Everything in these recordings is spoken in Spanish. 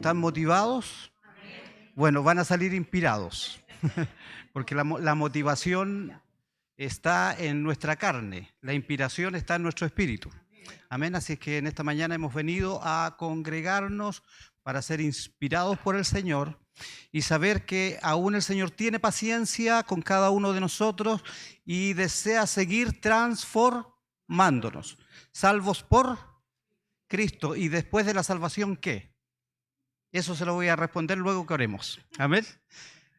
¿Están motivados? Bueno, van a salir inspirados, porque la motivación está en nuestra carne, la inspiración está en nuestro espíritu. Amén, así es que en esta mañana hemos venido a congregarnos para ser inspirados por el Señor y saber que aún el Señor tiene paciencia con cada uno de nosotros y desea seguir transformándonos. Salvos por Cristo, y después de la salvación, ¿qué? Eso se lo voy a responder luego que oremos. Amén.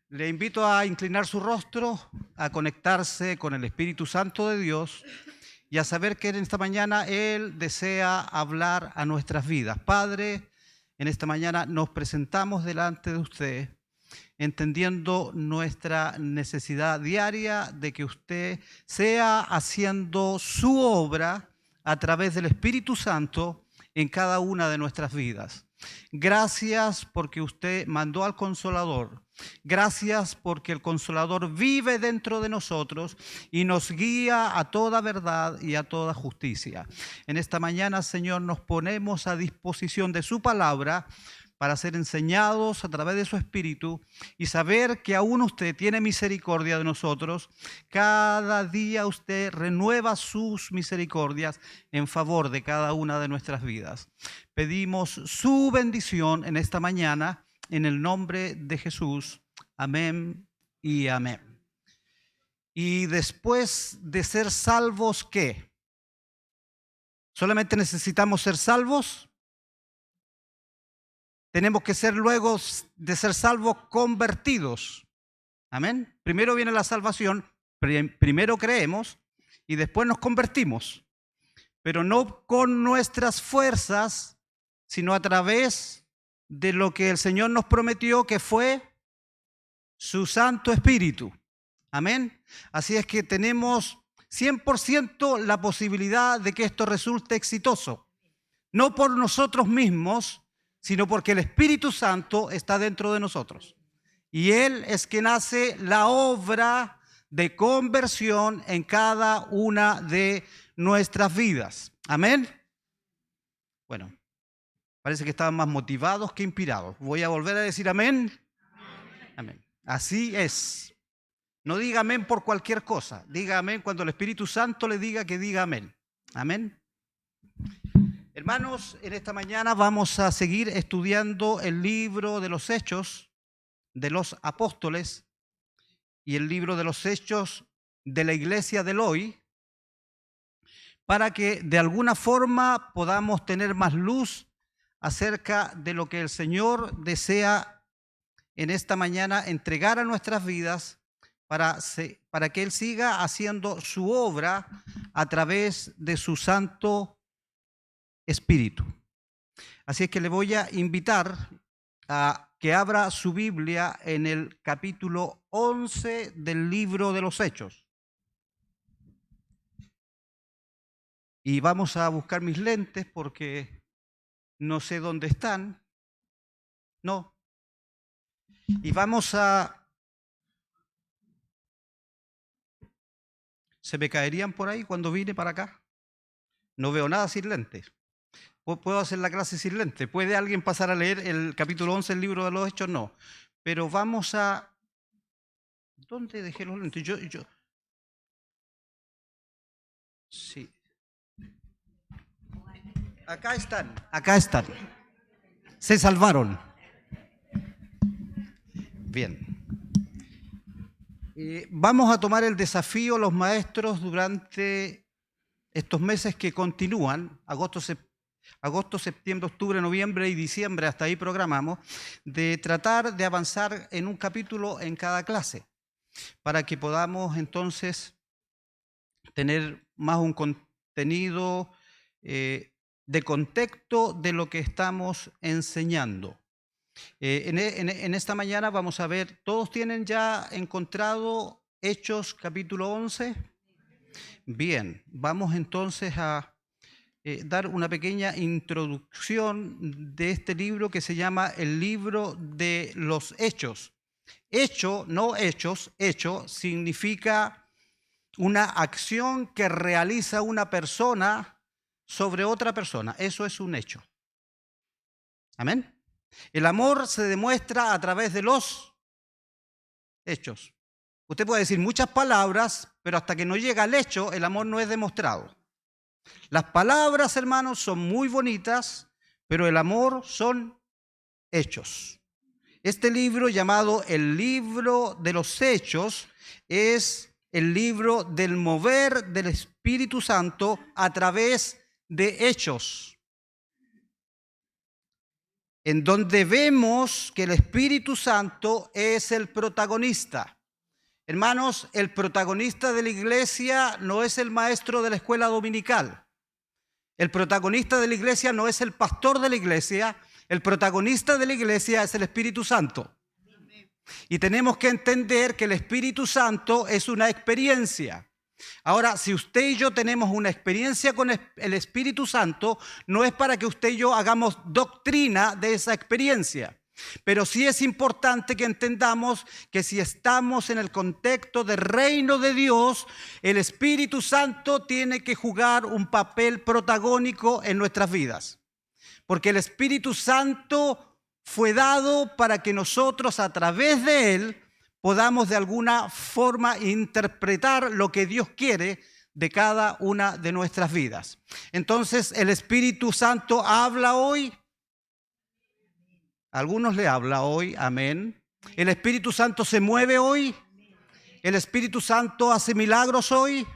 Le invito a inclinar su rostro, a conectarse con el Espíritu Santo de Dios y a saber que en esta mañana Él desea hablar a nuestras vidas. Padre, en esta mañana nos presentamos delante de usted, entendiendo nuestra necesidad diaria de que usted sea haciendo su obra a través del Espíritu Santo en cada una de nuestras vidas. Gracias porque usted mandó al Consolador. Gracias porque el Consolador vive dentro de nosotros y nos guía a toda verdad y a toda justicia. En esta mañana, Señor, nos ponemos a disposición de su palabra para ser enseñados a través de su Espíritu y saber que aún usted tiene misericordia de nosotros. Cada día usted renueva sus misericordias en favor de cada una de nuestras vidas. Pedimos su bendición en esta mañana, en el nombre de Jesús. Amén y amén. Y después de ser salvos, ¿qué? ¿Solamente necesitamos ser salvos? Tenemos que ser luego de ser salvos convertidos. Amén. Primero viene la salvación, primero creemos y después nos convertimos. Pero no con nuestras fuerzas, sino a través de lo que el Señor nos prometió, que fue su Santo Espíritu. Amén. Así es que tenemos 100% la posibilidad de que esto resulte exitoso. No por nosotros mismos, sino porque el Espíritu Santo está dentro de nosotros. Y Él es quien hace la obra de conversión en cada una de nuestras vidas. Amén. Bueno, parece que estaban más motivados que inspirados. Voy a volver a decir amén. Amén. Así es. No diga amén por cualquier cosa. Diga amén cuando el Espíritu Santo le diga que diga amén. Amén. Hermanos, en esta mañana vamos a seguir estudiando el libro de los Hechos de los Apóstoles y el libro de los Hechos de la Iglesia del hoy, para que de alguna forma podamos tener más luz acerca de lo que el Señor desea en esta mañana entregar a nuestras vidas para que Él siga haciendo su obra a través de su Santo Espíritu. Así es que le voy a invitar a que abra su Biblia en el capítulo 11 del libro de los Hechos. Y vamos a buscar mis lentes porque no sé dónde están. No. Y vamos a... ¿Se me caerían por ahí cuando vine para acá? No veo nada sin lentes. ¿Puedo hacer la clase sin lentes? ¿Puede alguien pasar a leer el capítulo 11 del libro de los Hechos? No. Pero vamos a... ¿Dónde dejé los lentes? Sí. Acá están, acá están. Se salvaron. Bien. Vamos a tomar el desafío los maestros durante estos meses que continúan, agosto, septiembre, octubre, noviembre y diciembre, hasta ahí programamos, de tratar de avanzar en un capítulo en cada clase, para que podamos entonces tener más un contenido de contexto de lo que estamos enseñando. En esta mañana vamos a ver, ¿todos tienen ya encontrado Hechos capítulo 11? Bien, vamos entonces a dar una pequeña introducción de este libro que se llama el libro de los Hechos. Hecho, no hechos, hecho significa una acción que realiza una persona sobre otra persona. Eso es un hecho. Amén. El amor se demuestra a través de los hechos. Usted puede decir muchas palabras, pero hasta que no llega al hecho, el amor no es demostrado. Las palabras, hermanos, son muy bonitas, pero el amor son hechos. Este libro, llamado el libro de los hechos, es el libro del mover del Espíritu Santo a través de hechos, en donde vemos que el Espíritu Santo es el protagonista. Hermanos, el protagonista de la iglesia no es el maestro de la escuela dominical. El protagonista de la iglesia no es el pastor de la iglesia. El protagonista de la iglesia es el Espíritu Santo. Y tenemos que entender que el Espíritu Santo es una experiencia. Ahora, si usted y yo tenemos una experiencia con el Espíritu Santo, no es para que usted y yo hagamos doctrina de esa experiencia. Pero sí es importante que entendamos que si estamos en el contexto del reino de Dios, el Espíritu Santo tiene que jugar un papel protagónico en nuestras vidas. Porque el Espíritu Santo fue dado para que nosotros a través de Él podamos de alguna forma interpretar lo que Dios quiere de cada una de nuestras vidas. Entonces, el Espíritu Santo habla hoy. A algunos le habla hoy, amén. El Espíritu Santo se mueve hoy. El Espíritu Santo hace milagros hoy.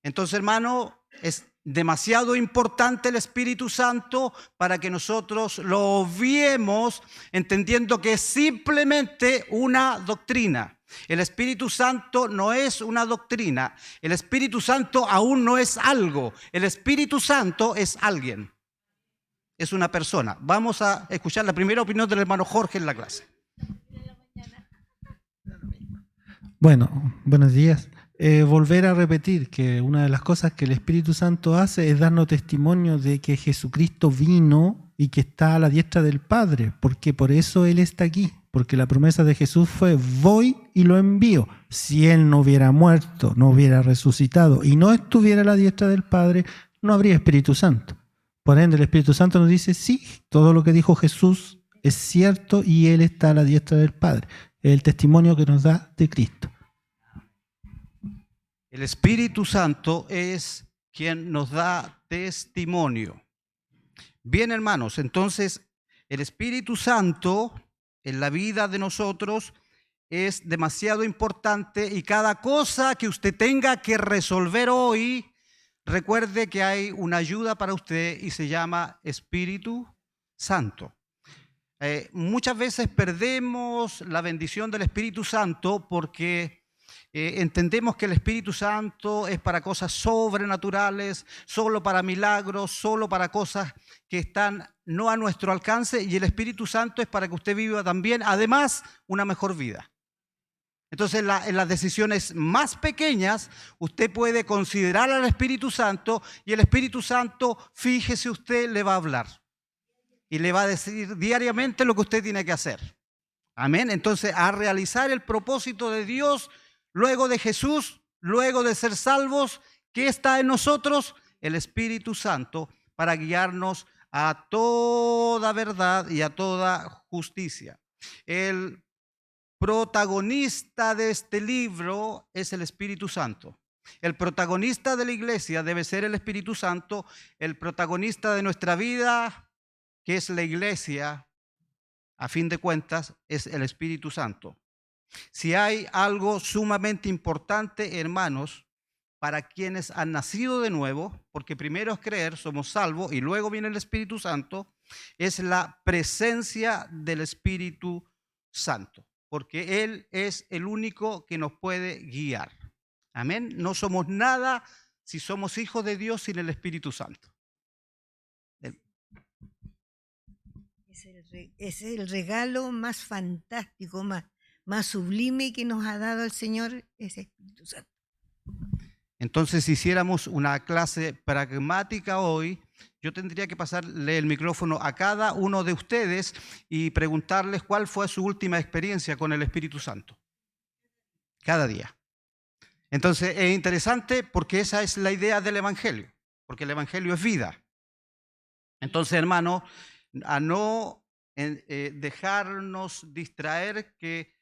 Entonces, hermano, es demasiado importante el Espíritu Santo para que nosotros lo obviemos entendiendo que es simplemente una doctrina. El Espíritu Santo no es una doctrina. El Espíritu Santo aún no es algo. El Espíritu Santo es alguien. Es una persona. Vamos a escuchar la primera opinión del hermano Jorge en la clase. Bueno, buenos días. Volver a repetir que una de las cosas que el Espíritu Santo hace es darnos testimonio de que Jesucristo vino y que está a la diestra del Padre, porque por eso Él está aquí, porque la promesa de Jesús fue: voy y lo envío. Si Él no hubiera muerto, no hubiera resucitado y no estuviera a la diestra del Padre, no habría Espíritu Santo. Por ende, el Espíritu Santo nos dice: sí, todo lo que dijo Jesús es cierto y Él está a la diestra del Padre. Es el testimonio que nos da de Cristo. El Espíritu Santo es quien nos da testimonio. Bien, hermanos, entonces el Espíritu Santo en la vida de nosotros es demasiado importante y cada cosa que usted tenga que resolver hoy, recuerde que hay una ayuda para usted y se llama Espíritu Santo. Muchas veces perdemos la bendición del Espíritu Santo porque entendemos que el Espíritu Santo es para cosas sobrenaturales, solo para milagros, solo para cosas que están no a nuestro alcance, y el Espíritu Santo es para que usted viva también, además, una mejor vida. Entonces, en las decisiones más pequeñas, usted puede considerar al Espíritu Santo y el Espíritu Santo, fíjese usted, le va a hablar y le va a decir diariamente lo que usted tiene que hacer. Amén. Entonces, a realizar el propósito de Dios, luego de Jesús, luego de ser salvos, ¿qué está en nosotros? El Espíritu Santo, para guiarnos a toda verdad y a toda justicia. El protagonista de este libro es el Espíritu Santo. El protagonista de la iglesia debe ser el Espíritu Santo. El protagonista de nuestra vida, que es la iglesia, a fin de cuentas, es el Espíritu Santo. Si hay algo sumamente importante, hermanos, para quienes han nacido de nuevo, porque primero es creer, somos salvos, y luego viene el Espíritu Santo, es la presencia del Espíritu Santo, porque Él es el único que nos puede guiar. Amén. No somos nada si somos hijos de Dios sin el Espíritu Santo. Es el regalo más fantástico, más sublime que nos ha dado el Señor, ese Espíritu Santo. Entonces, si hiciéramos una clase pragmática hoy, yo tendría que pasarle el micrófono a cada uno de ustedes y preguntarles cuál fue su última experiencia con el Espíritu Santo. Cada día. Entonces, es interesante porque esa es la idea del Evangelio, porque el Evangelio es vida. Entonces, hermano, a no dejarnos distraer que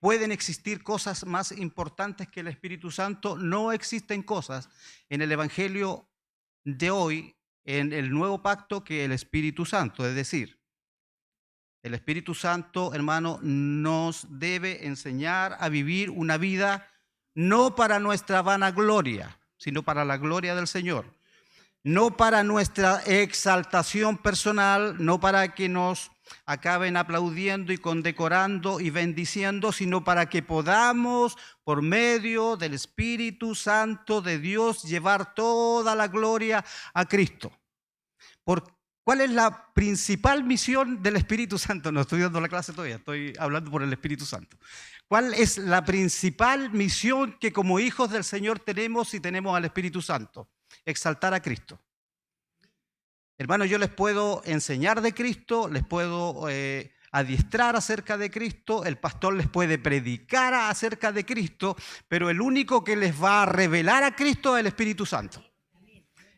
pueden existir cosas más importantes que el Espíritu Santo. No existen cosas en el Evangelio de hoy, en el nuevo pacto, que el Espíritu Santo. Es decir, el Espíritu Santo, hermano, nos debe enseñar a vivir una vida no para nuestra vanagloria, sino para la gloria del Señor. No para nuestra exaltación personal, no para que nos acaben aplaudiendo y condecorando y bendiciendo, sino para que podamos, por medio del Espíritu Santo de Dios, llevar toda la gloria a Cristo. ¿Cuál es la principal misión del Espíritu Santo? No estoy dando la clase todavía, estoy hablando por el Espíritu Santo. ¿Cuál es la principal misión que como hijos del Señor tenemos si tenemos al Espíritu Santo? Exaltar a Cristo. Hermano, yo les puedo enseñar de Cristo, les puedo adiestrar acerca de Cristo, el pastor les puede predicar acerca de Cristo, pero el único que les va a revelar a Cristo es el Espíritu Santo.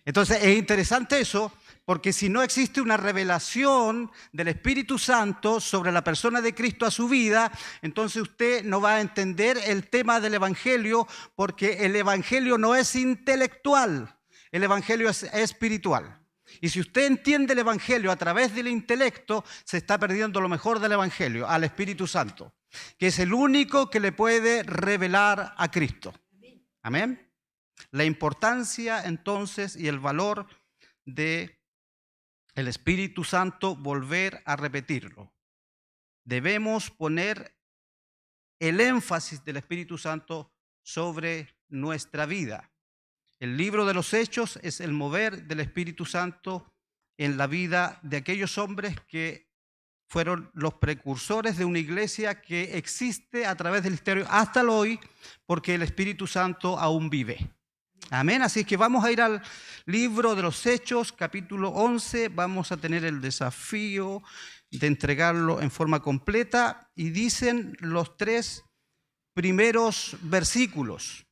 Entonces es interesante eso, porque si no existe una revelación del Espíritu Santo sobre la persona de Cristo a su vida, entonces usted no va a entender el tema del Evangelio, porque el Evangelio no es intelectual, el Evangelio es espiritual. Y si usted entiende el Evangelio a través del intelecto, se está perdiendo lo mejor del Evangelio, al Espíritu Santo, que es el único que le puede revelar a Cristo. Amén. La importancia entonces y el valor de el Espíritu Santo, volver a repetirlo. Debemos poner el énfasis del Espíritu Santo sobre nuestra vida. El libro de los Hechos es el mover del Espíritu Santo en la vida de aquellos hombres que fueron los precursores de una iglesia que existe a través del historia hasta el hoy, porque el Espíritu Santo aún vive. Amén. Así que vamos a ir al libro de los Hechos, capítulo 11. Vamos a tener el desafío de entregarlo en forma completa. Y dicen los 3 primeros versículos.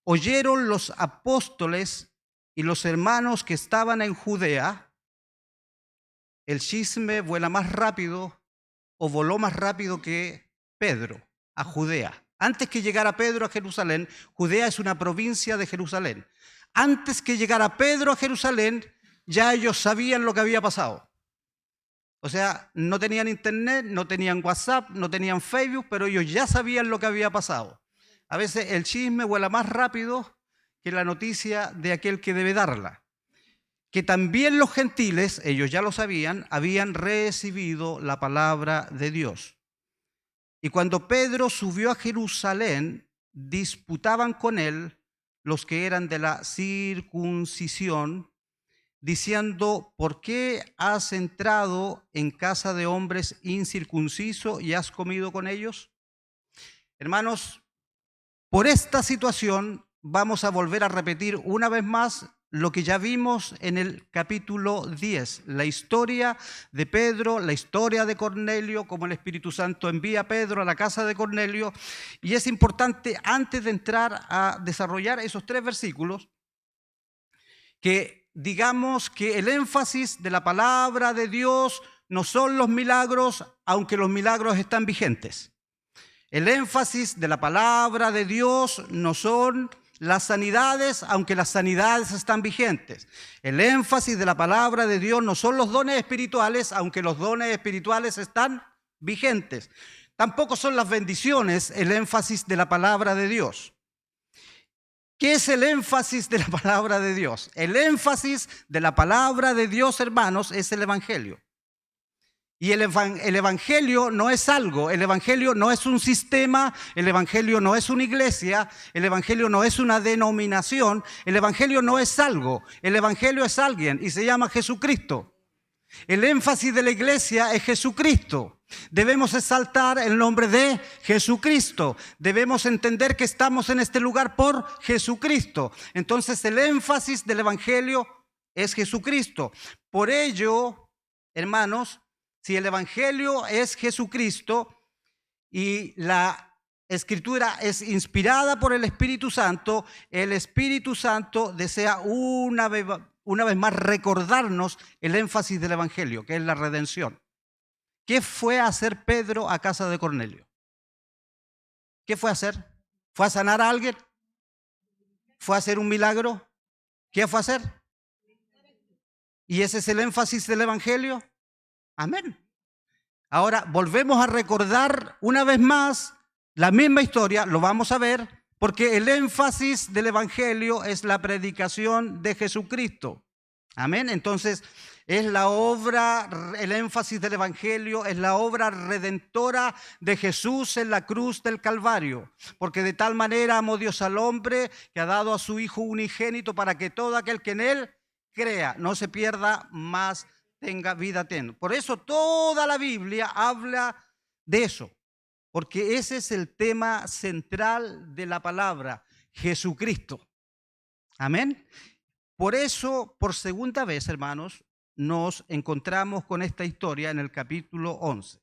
Oyeron los apóstoles y los hermanos que estaban en Judea. El chisme vuela más rápido o voló más rápido que Pedro a Judea. Antes que llegara Pedro a Jerusalén, Judea es una provincia de Jerusalén. Antes que llegara Pedro a Jerusalén, ya ellos sabían lo que había pasado. O sea, no tenían internet, no tenían WhatsApp, no tenían Facebook, pero ellos ya sabían lo que había pasado. A veces el chisme vuela más rápido que la noticia de aquel que debe darla. Que también los gentiles, ellos ya lo sabían, habían recibido la palabra de Dios. Y cuando Pedro subió a Jerusalén, disputaban con él los que eran de la circuncisión, diciendo: ¿por qué has entrado en casa de hombres incircuncisos y has comido con ellos? Hermanos, por esta situación vamos a volver a repetir una vez más lo que ya vimos en el capítulo 10, la historia de Pedro, la historia de Cornelio, como el Espíritu Santo envía a Pedro a la casa de Cornelio. Y es importante, antes de entrar a desarrollar esos 3 versículos, que digamos que el énfasis de la palabra de Dios no son los milagros, aunque los milagros están vigentes. El énfasis de la palabra de Dios no son las sanidades, aunque las sanidades están vigentes. El énfasis de la palabra de Dios no son los dones espirituales, aunque los dones espirituales están vigentes. Tampoco son las bendiciones el énfasis de la palabra de Dios. ¿Qué es el énfasis de la palabra de Dios? El énfasis de la palabra de Dios, hermanos, es el Evangelio. Y el Evangelio no es algo, el Evangelio no es un sistema, el Evangelio no es una iglesia, el Evangelio no es una denominación, el Evangelio no es algo, el Evangelio es alguien y se llama Jesucristo. El énfasis de la iglesia es Jesucristo. Debemos exaltar el nombre de Jesucristo. Debemos entender que estamos en este lugar por Jesucristo. Entonces el énfasis del Evangelio es Jesucristo. Por ello, hermanos, si el Evangelio es Jesucristo y la Escritura es inspirada por el Espíritu Santo, el Espíritu Santo desea una vez más recordarnos el énfasis del Evangelio, que es la redención. ¿Qué fue a hacer Pedro a casa de Cornelio? ¿Qué fue a hacer? ¿Fue a sanar a alguien? ¿Fue a hacer un milagro? ¿Qué fue a hacer? ¿Y ese es el énfasis del Evangelio? Amén. Ahora volvemos a recordar una vez más la misma historia, lo vamos a ver, porque el énfasis del Evangelio es la predicación de Jesucristo. Amén. Entonces, es la obra, el énfasis del Evangelio es la obra redentora de Jesús en la cruz del Calvario. Porque de tal manera amó Dios al hombre que ha dado a su Hijo unigénito para que todo aquel que en él crea no se pierda, mas tenga vida eterna. Por eso toda la Biblia habla de eso. Porque ese es el tema central de la palabra, Jesucristo. Amén. Por eso, por segunda vez, hermanos, nos encontramos con esta historia en el capítulo 11.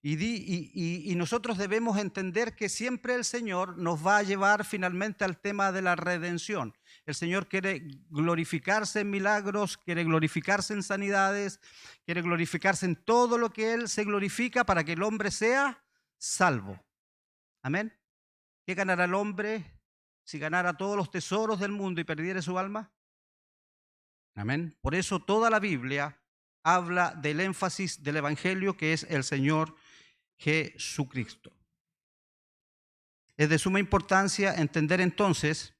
Y nosotros debemos entender que siempre el Señor nos va a llevar finalmente al tema de la redención. El Señor quiere glorificarse en milagros, quiere glorificarse en sanidades, quiere glorificarse en todo lo que Él se glorifica para que el hombre sea salvo. Amén. ¿Qué ganará el hombre si ganara todos los tesoros del mundo y perdiera su alma? Amén. Por eso toda la Biblia habla del énfasis del Evangelio, que es el Señor Jesucristo. Es de suma importancia entender entonces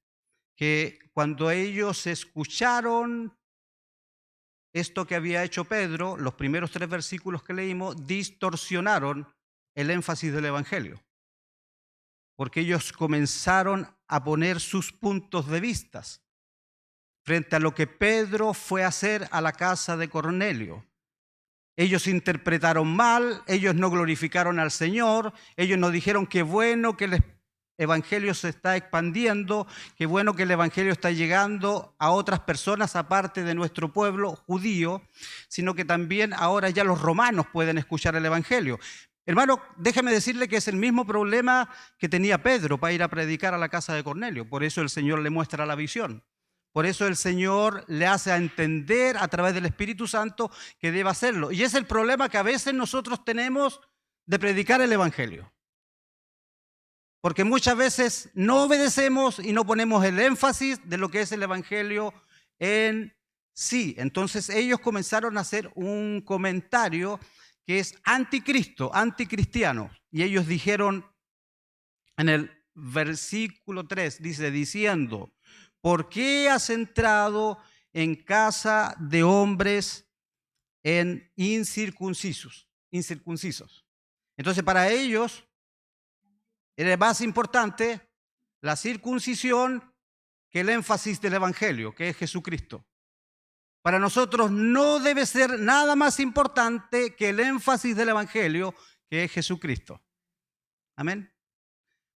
que cuando ellos escucharon esto que había hecho Pedro, los primeros 3 versículos que leímos distorsionaron el énfasis del Evangelio, porque ellos comenzaron a poner sus puntos de vista frente a lo que Pedro fue a hacer a la casa de Cornelio. Ellos interpretaron mal, ellos no glorificaron al Señor, ellos no dijeron qué bueno que el Evangelio se está expandiendo, qué bueno que el Evangelio está llegando a otras personas aparte de nuestro pueblo judío, sino que también ahora ya los romanos pueden escuchar el Evangelio. Hermano, déjeme decirle que es el mismo problema que tenía Pedro para ir a predicar a la casa de Cornelio. Por eso el Señor le muestra la visión. Por eso el Señor le hace a entender a través del Espíritu Santo que debe hacerlo. Y es el problema que a veces nosotros tenemos de predicar el Evangelio. Porque muchas veces no obedecemos y no ponemos el énfasis de lo que es el Evangelio en sí. Entonces ellos comenzaron a hacer un comentario que es anticristo, anticristiano. Y ellos dijeron en el versículo 3, dice, diciendo, ¿por qué has entrado en casa de hombres incircuncisos? Entonces para ellos era más importante la circuncisión que el énfasis del Evangelio, que es Jesucristo. Para nosotros no debe ser nada más importante que el énfasis del Evangelio, que es Jesucristo. Amén.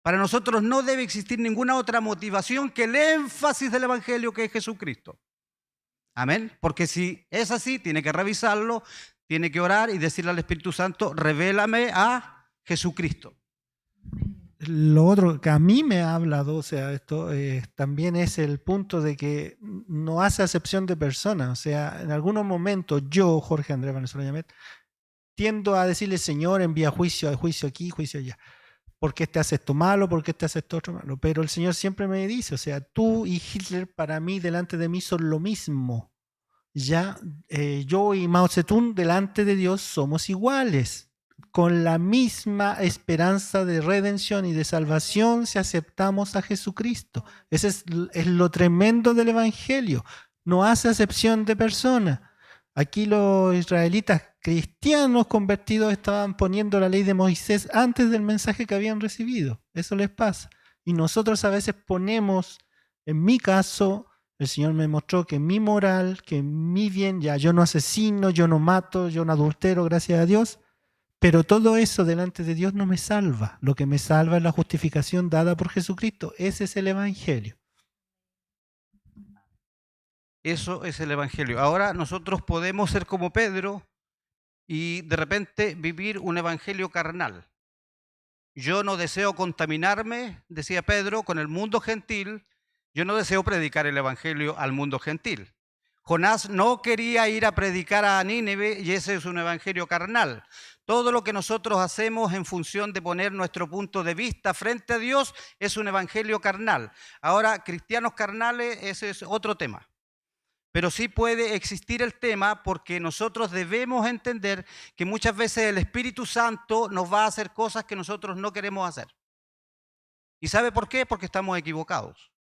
Para nosotros no debe existir ninguna otra motivación que el énfasis del Evangelio, que es Jesucristo. Amén. Porque si es así, tiene que revisarlo, tiene que orar y decirle al Espíritu Santo, revélame a Jesucristo. Lo otro que a mí me ha hablado, o sea, esto también es el punto de que no hace acepción de personas. O sea, en algunos momentos yo, Jorge Andrés Valenzuela Llamet, tiendo a decirle, Señor, envía juicio aquí, juicio allá. ¿Por qué te hace esto malo? ¿Por qué te hace esto otro malo? Pero el Señor siempre me dice, o sea, tú y Hitler para mí, delante de mí, son lo mismo. Ya, yo y Mao Zedong delante de Dios somos iguales. Con la misma esperanza de redención y de salvación si aceptamos a Jesucristo. Ese es lo tremendo del Evangelio. No hace acepción de personas. Aquí los israelitas cristianos convertidos estaban poniendo la ley de Moisés antes del mensaje que habían recibido. Eso les pasa. Y nosotros a veces ponemos, en mi caso, el Señor me mostró que mi moral, que mi bien, ya yo no asesino, yo no mato, yo no adultero, gracias a Dios. Pero todo eso delante de Dios no me salva. Lo que me salva es la justificación dada por Jesucristo. Ese es el Evangelio. Eso es el Evangelio. Ahora nosotros podemos ser como Pedro y de repente vivir un evangelio carnal. Yo no deseo contaminarme, decía Pedro, con el mundo gentil. Yo no deseo predicar el evangelio al mundo gentil. Jonás no quería ir a predicar a Nínive y ese es un evangelio carnal. Todo lo que nosotros hacemos en función de poner nuestro punto de vista frente a Dios es un evangelio carnal. Ahora, cristianos carnales, ese es otro tema. Pero sí puede existir el tema porque nosotros debemos entender que muchas veces el Espíritu Santo nos va a hacer cosas que nosotros no queremos hacer. ¿Y sabe por qué? Porque estamos equivocados.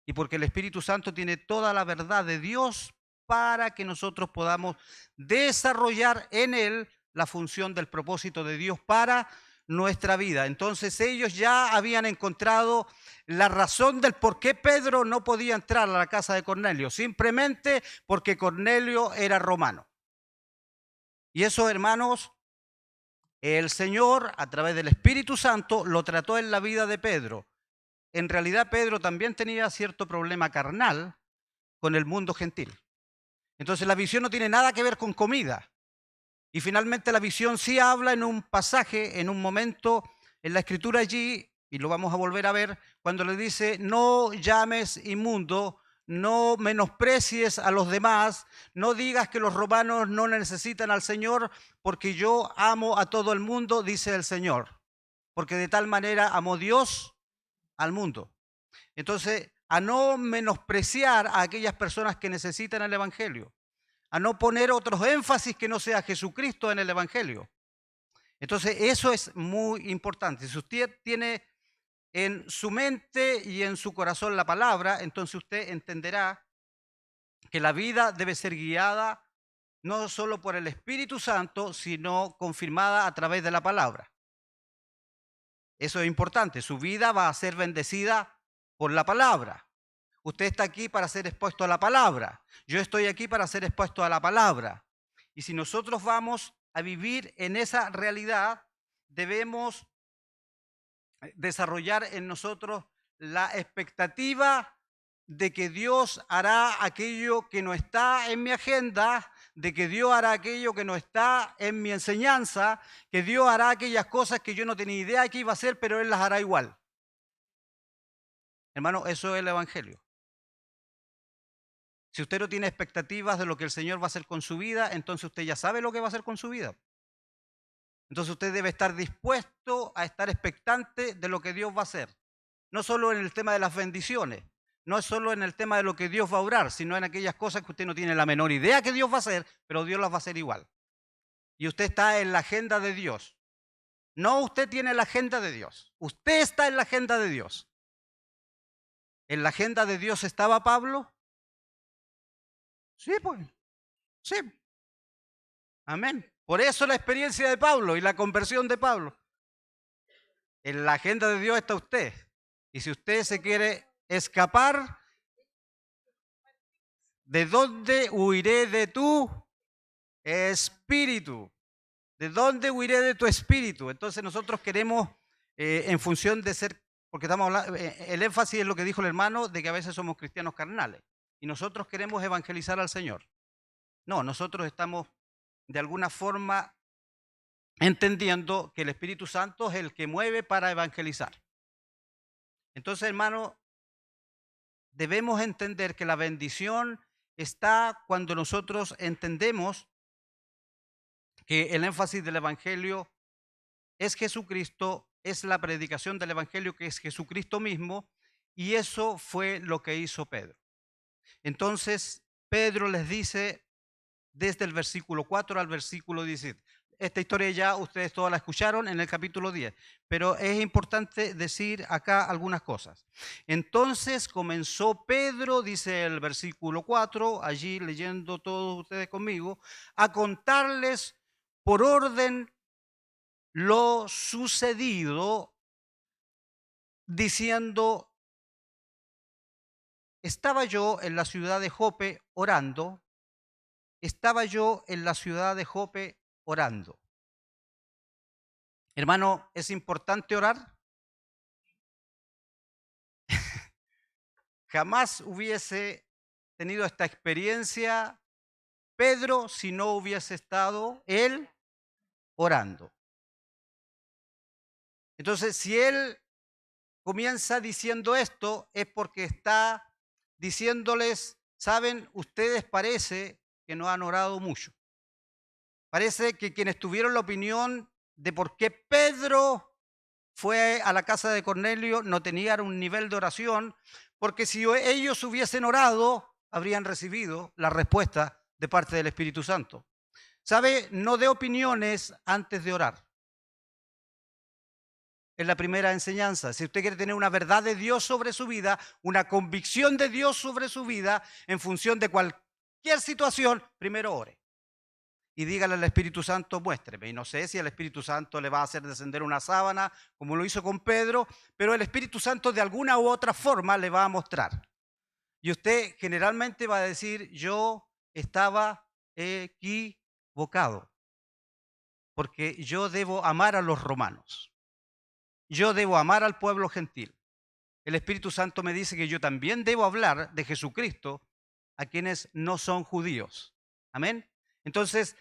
Y porque el Espíritu Santo tiene toda la verdad de Dios para que nosotros podamos desarrollar en Él la función del propósito de Dios para nuestra vida. Entonces ellos ya habían encontrado la razón del por qué Pedro no podía entrar a la casa de Cornelio, simplemente porque Cornelio era romano. Y eso, hermanos, el Señor, a través del Espíritu Santo, lo trató en la vida de Pedro. En realidad, Pedro también tenía cierto problema carnal con el mundo gentil. Entonces, la visión no tiene nada que ver con comida. Y finalmente la visión sí habla en un pasaje, en un momento en la escritura allí, y lo vamos a volver a ver, cuando le dice, no llames inmundo, no menosprecies a los demás, no digas que los romanos no necesitan al Señor, porque yo amo a todo el mundo, dice el Señor. Porque de tal manera amó Dios al mundo. Entonces, a no menospreciar a aquellas personas que necesitan el Evangelio, a no poner otros énfasis que no sea Jesucristo en el Evangelio. Entonces, eso es muy importante. Si usted tiene en su mente y en su corazón la palabra, entonces usted entenderá que la vida debe ser guiada no solo por el Espíritu Santo, sino confirmada a través de la palabra. Eso es importante. Su vida va a ser bendecida por la palabra. Usted está aquí para ser expuesto a la palabra. Yo estoy aquí para ser expuesto a la palabra. Y si nosotros vamos a vivir en esa realidad, debemos desarrollar en nosotros la expectativa de que Dios hará aquello que no está en mi agenda, de que Dios hará aquello que no está en mi enseñanza, que Dios hará aquellas cosas que yo no tenía idea que iba a hacer, pero Él las hará igual. Hermano, eso es el Evangelio. Si usted no tiene expectativas de lo que el Señor va a hacer con su vida, entonces usted ya sabe lo que va a hacer con su vida. Entonces usted debe estar dispuesto a estar expectante de lo que Dios va a hacer. No solo en el tema de las bendiciones, no es solo en el tema de lo que Dios va a obrar, sino en aquellas cosas que usted no tiene la menor idea que Dios va a hacer, pero Dios las va a hacer igual. Y usted está en la agenda de Dios. No usted tiene la agenda de Dios, usted está en la agenda de Dios. ¿En la agenda de Dios estaba Pablo? Sí, pues, sí. Amén. Por eso la experiencia de Pablo y la conversión de Pablo. En la agenda de Dios está usted. Y si usted se quiere escapar, ¿de dónde huiré de tu espíritu? ¿De dónde huiré de tu espíritu? Entonces nosotros queremos, en función de ser, porque estamos hablando, el énfasis es lo que dijo el hermano, de que a veces somos cristianos carnales. Y nosotros queremos evangelizar al Señor. No, nosotros estamos de alguna forma entendiendo que el Espíritu Santo es el que mueve para evangelizar. Entonces, hermano, debemos entender que la bendición está cuando nosotros entendemos que el énfasis del Evangelio es Jesucristo, es la predicación del Evangelio que es Jesucristo mismo, y eso fue lo que hizo Pedro. Entonces, Pedro les dice desde el versículo 4 al versículo 17. Esta historia ya ustedes todas la escucharon en el capítulo 10, pero es importante decir acá algunas cosas. Entonces comenzó Pedro, dice el versículo 4, allí leyendo todos ustedes conmigo, a contarles por orden lo sucedido, diciendo, estaba yo en la ciudad de Jope orando, estaba yo en la ciudad de Jope orando. Hermano, ¿es importante orar? Jamás hubiese tenido esta experiencia Pedro si no hubiese estado él orando. Entonces, si él comienza diciendo esto, es porque está diciéndoles, Saben, ustedes parece que no han orado mucho. Parece que quienes tuvieron la opinión de por qué Pedro fue a la casa de Cornelio no tenían un nivel de oración, porque si ellos hubiesen orado, habrían recibido la respuesta de parte del Espíritu Santo. ¿Sabe? No dé opiniones antes de orar. Es la primera enseñanza. Si usted quiere tener una verdad de Dios sobre su vida, una convicción de Dios sobre su vida, en función de cualquier situación, primero ore. Y dígale al Espíritu Santo, muéstreme. Y no sé si el Espíritu Santo le va a hacer descender una sábana, como lo hizo con Pedro, pero el Espíritu Santo de alguna u otra forma le va a mostrar. Y usted generalmente va a decir, yo estaba equivocado, porque yo debo amar a los romanos. Yo debo amar al pueblo gentil. El Espíritu Santo me dice que yo también debo hablar de Jesucristo a quienes no son judíos. Amén. Entonces,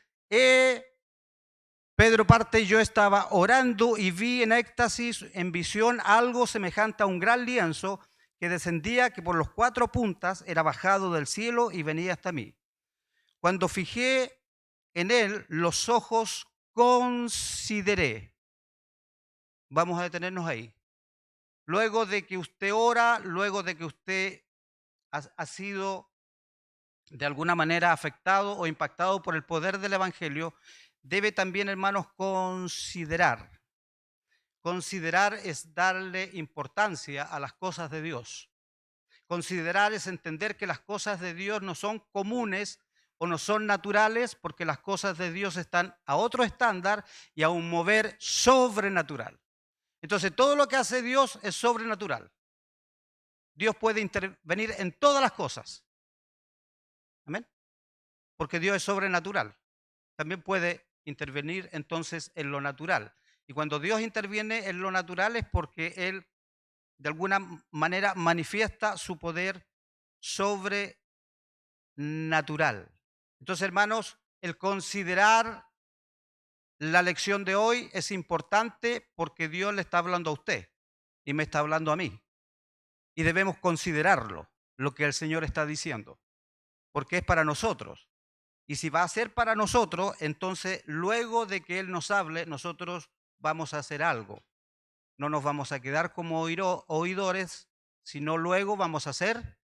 Pedro parte, yo estaba orando y vi en éxtasis, en visión, algo semejante a un gran lienzo que descendía, que por los 4 puntas era bajado del cielo y venía hasta mí. Cuando fijé en él los ojos, consideré. Vamos a detenernos ahí. Luego de que usted ora, luego de que usted ha sido de alguna manera afectado o impactado por el poder del Evangelio, debe también, hermanos, considerar. Considerar es darle importancia a las cosas de Dios. Considerar es entender que las cosas de Dios no son comunes o no son naturales, porque las cosas de Dios están a otro estándar y a un mover sobrenatural. Entonces, todo lo que hace Dios es sobrenatural. Dios puede intervenir en todas las cosas. Amén. Porque Dios es sobrenatural. También puede intervenir entonces en lo natural. Y cuando Dios interviene en lo natural es porque Él de alguna manera manifiesta su poder sobrenatural. Entonces, hermanos, el considerar la lección de hoy es importante porque Dios le está hablando a usted y me está hablando a mí. Y debemos considerarlo, lo que el Señor está diciendo, porque es para nosotros. Y si va a ser para nosotros, entonces luego de que Él nos hable, nosotros vamos a hacer algo. No nos vamos a quedar como oidores, sino luego vamos a ser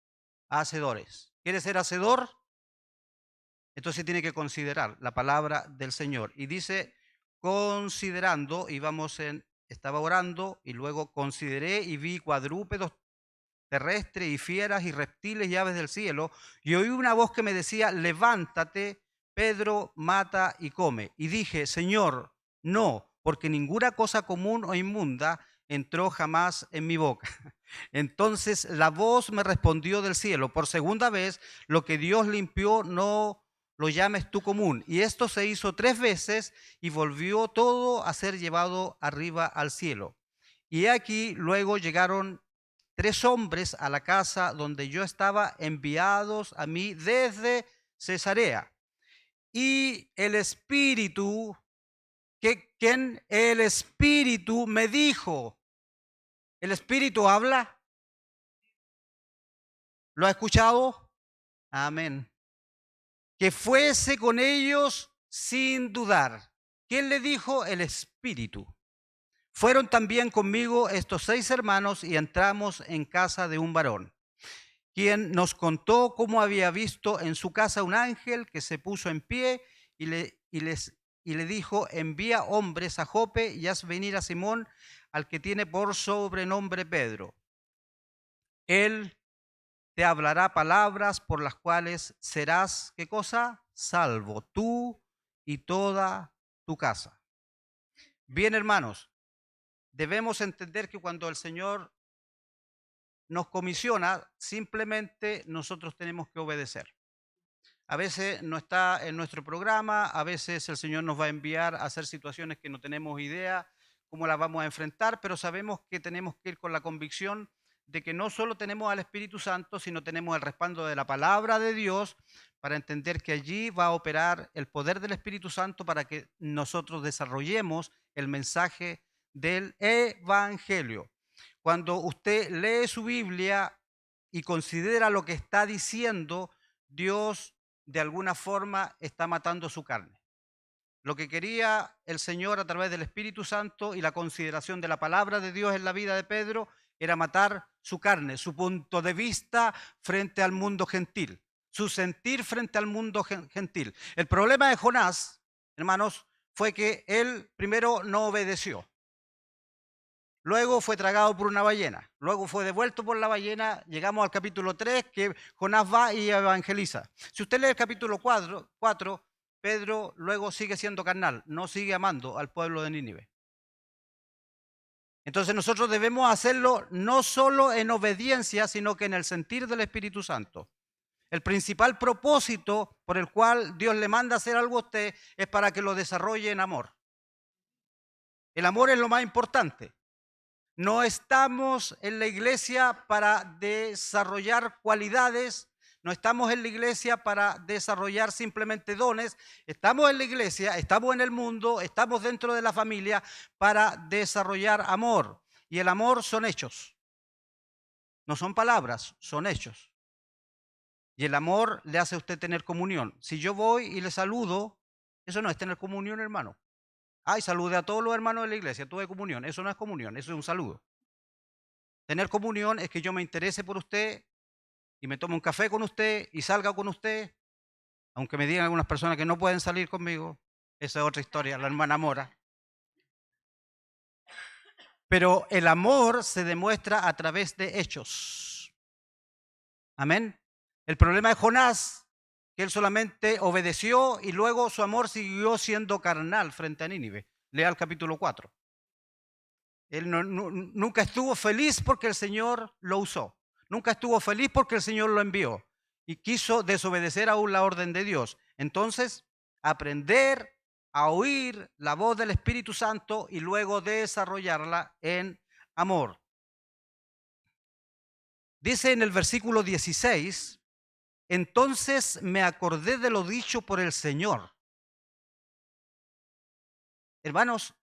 hacedores. ¿Quiere ser hacedor? Entonces tiene que considerar la palabra del Señor. Y dice, considerando, estaba orando y luego consideré y vi cuadrúpedos terrestres y fieras y reptiles y aves del cielo, y oí una voz que me decía, levántate, Pedro, mata y come. Y dije, Señor, no, porque ninguna cosa común o inmunda entró jamás en mi boca. Entonces la voz me respondió del cielo, por segunda vez, lo que Dios limpió no lo llames tú común. Y esto se hizo 3 veces y volvió todo a ser llevado arriba al cielo. Y aquí luego llegaron 3 hombres a la casa donde yo estaba, enviados a mí desde Cesarea. Y el Espíritu, el Espíritu me dijo, ¿el Espíritu habla? ¿Lo ha escuchado? Amén. Que fuese con ellos sin dudar. ¿Quién le dijo? El Espíritu. Fueron también conmigo estos 6 hermanos y entramos en casa de un varón, quien nos contó cómo había visto en su casa un ángel que se puso en pie y le dijo, envía hombres a Jope y haz venir a Simón, al que tiene por sobrenombre Pedro. Él te hablará palabras por las cuales serás, ¿qué cosa? Salvo, tú y toda tu casa. Bien, hermanos, debemos entender que cuando el Señor nos comisiona, simplemente nosotros tenemos que obedecer. A veces no está en nuestro programa, a veces el Señor nos va a enviar a hacer situaciones que no tenemos idea cómo las vamos a enfrentar, pero sabemos que tenemos que ir con la convicción de que no solo tenemos al Espíritu Santo, sino tenemos el respaldo de la palabra de Dios para entender que allí va a operar el poder del Espíritu Santo para que nosotros desarrollemos el mensaje del Evangelio. Cuando usted lee su Biblia y considera lo que está diciendo, Dios de alguna forma está matando su carne. Lo que quería el Señor a través del Espíritu Santo y la consideración de la palabra de Dios en la vida de Pedro era matar su carne, su punto de vista frente al mundo gentil, su sentir frente al mundo gentil. El problema de Jonás, hermanos, fue que él primero no obedeció. Luego fue tragado por una ballena. Luego fue devuelto por la ballena. Llegamos al capítulo 3, que Jonás va y evangeliza. Si usted lee el capítulo 4, Pedro luego sigue siendo carnal, no sigue amando al pueblo de Nínive. Entonces nosotros debemos hacerlo no solo en obediencia, sino que en el sentir del Espíritu Santo. El principal propósito por el cual Dios le manda a hacer algo a usted es para que lo desarrolle en amor. El amor es lo más importante. No estamos en la iglesia para desarrollar cualidades, no estamos en la iglesia para desarrollar simplemente dones, estamos en la iglesia, estamos en el mundo, estamos dentro de la familia para desarrollar amor. Y el amor son hechos, no son palabras, son hechos. Y el amor le hace a usted tener comunión. Si yo voy y le saludo, eso no es tener comunión, hermano. Ay, salude a todos los hermanos de la iglesia, tuve comunión. Eso no es comunión, eso es un saludo. Tener comunión es que yo me interese por usted y me tome un café con usted y salga con usted, aunque me digan algunas personas que no pueden salir conmigo. Esa es otra historia, la hermana Mora. Pero el amor se demuestra a través de hechos. Amén. El problema de Jonás, que él solamente obedeció y luego su amor siguió siendo carnal frente a Nínive. Lea el capítulo 4. Él nunca estuvo feliz porque el Señor lo usó. Nunca estuvo feliz porque el Señor lo envió. Y quiso desobedecer aún la orden de Dios. Entonces, aprender a oír la voz del Espíritu Santo y luego desarrollarla en amor. Dice en el versículo 16, entonces me acordé de lo dicho por el Señor. Hermanos,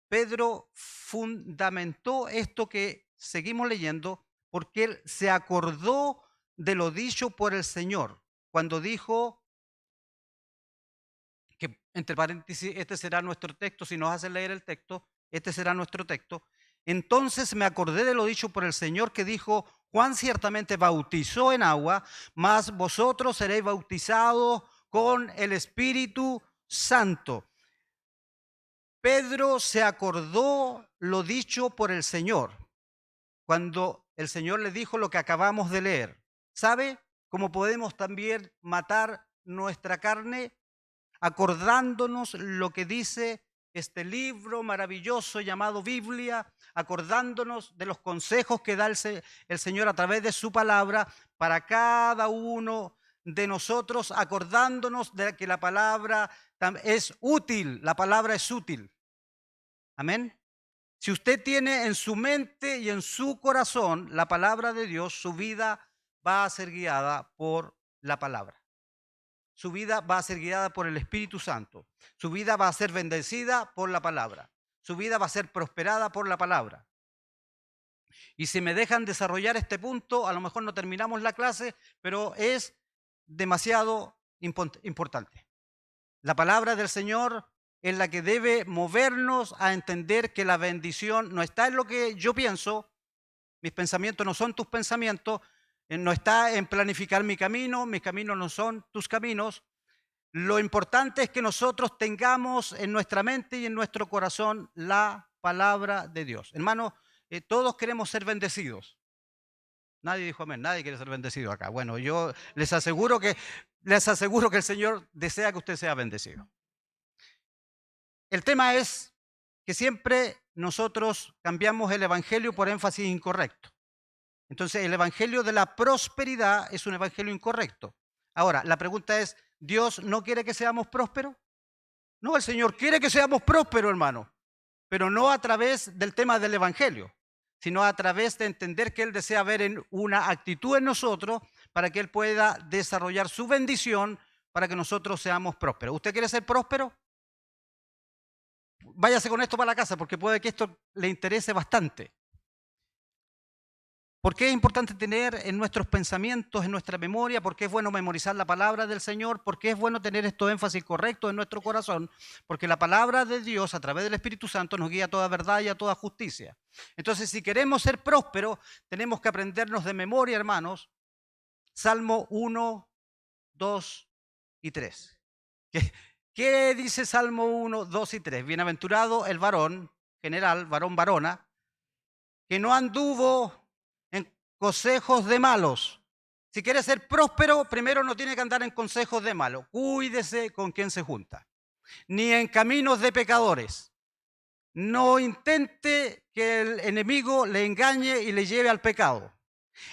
Pedro fundamentó esto que seguimos leyendo porque él se acordó de lo dicho por el Señor cuando dijo que, entre paréntesis, este será nuestro texto, si nos hacen leer el texto, este será nuestro texto. Entonces me acordé de lo dicho por el Señor que dijo, Juan ciertamente bautizó en agua, mas vosotros seréis bautizados con el Espíritu Santo. Pedro se acordó lo dicho por el Señor cuando el Señor le dijo lo que acabamos de leer. ¿Sabe cómo podemos también matar nuestra carne? Acordándonos lo que dice este libro maravilloso llamado Biblia, acordándonos de los consejos que da el Señor a través de su palabra para cada uno de nosotros, acordándonos de que la palabra es útil, la palabra es útil. Amén. Si usted tiene en su mente y en su corazón la palabra de Dios, su vida va a ser guiada por la palabra. Su vida va a ser guiada por el Espíritu Santo. Su vida va a ser bendecida por la palabra. Su vida va a ser prosperada por la palabra. Y si me dejan desarrollar este punto, a lo mejor no terminamos la clase, pero es demasiado importante. La palabra del Señor es la que debe movernos a entender que la bendición no está en lo que yo pienso, mis pensamientos no son tus pensamientos, no está en planificar mi camino, mis caminos no son tus caminos. Lo importante es que nosotros tengamos en nuestra mente y en nuestro corazón la palabra de Dios. Hermanos, todos queremos ser bendecidos. Nadie dijo amén, nadie quiere ser bendecido acá. Bueno, yo les aseguro que el Señor desea que usted sea bendecido. El tema es que siempre nosotros cambiamos el evangelio por énfasis incorrecto. Entonces, el evangelio de la prosperidad es un evangelio incorrecto. Ahora, la pregunta es, ¿Dios no quiere que seamos prósperos? No, el Señor quiere que seamos prósperos, hermano, pero no a través del tema del evangelio, sino a través de entender que Él desea ver en una actitud en nosotros para que Él pueda desarrollar su bendición para que nosotros seamos prósperos. ¿Usted quiere ser próspero? Váyase con esto para la casa porque puede que esto le interese bastante. ¿Por qué es importante tener en nuestros pensamientos, en nuestra memoria? ¿Por qué es bueno memorizar la palabra del Señor? ¿Por qué es bueno tener estos énfasis correctos en nuestro corazón? Porque la palabra de Dios a través del Espíritu Santo nos guía a toda verdad y a toda justicia. Entonces, si queremos ser prósperos, tenemos que aprendernos de memoria, hermanos, Salmo 1, 2 y 3. ¿Qué dice Salmo 1, 2 y 3? Bienaventurado el varón, general, varón, varona, que no anduvo en consejos de malos. Si quiere ser próspero, primero no tiene que andar en consejos de malos. Cuídese con quien se junta. Ni en caminos de pecadores. No intente que el enemigo le engañe y le lleve al pecado.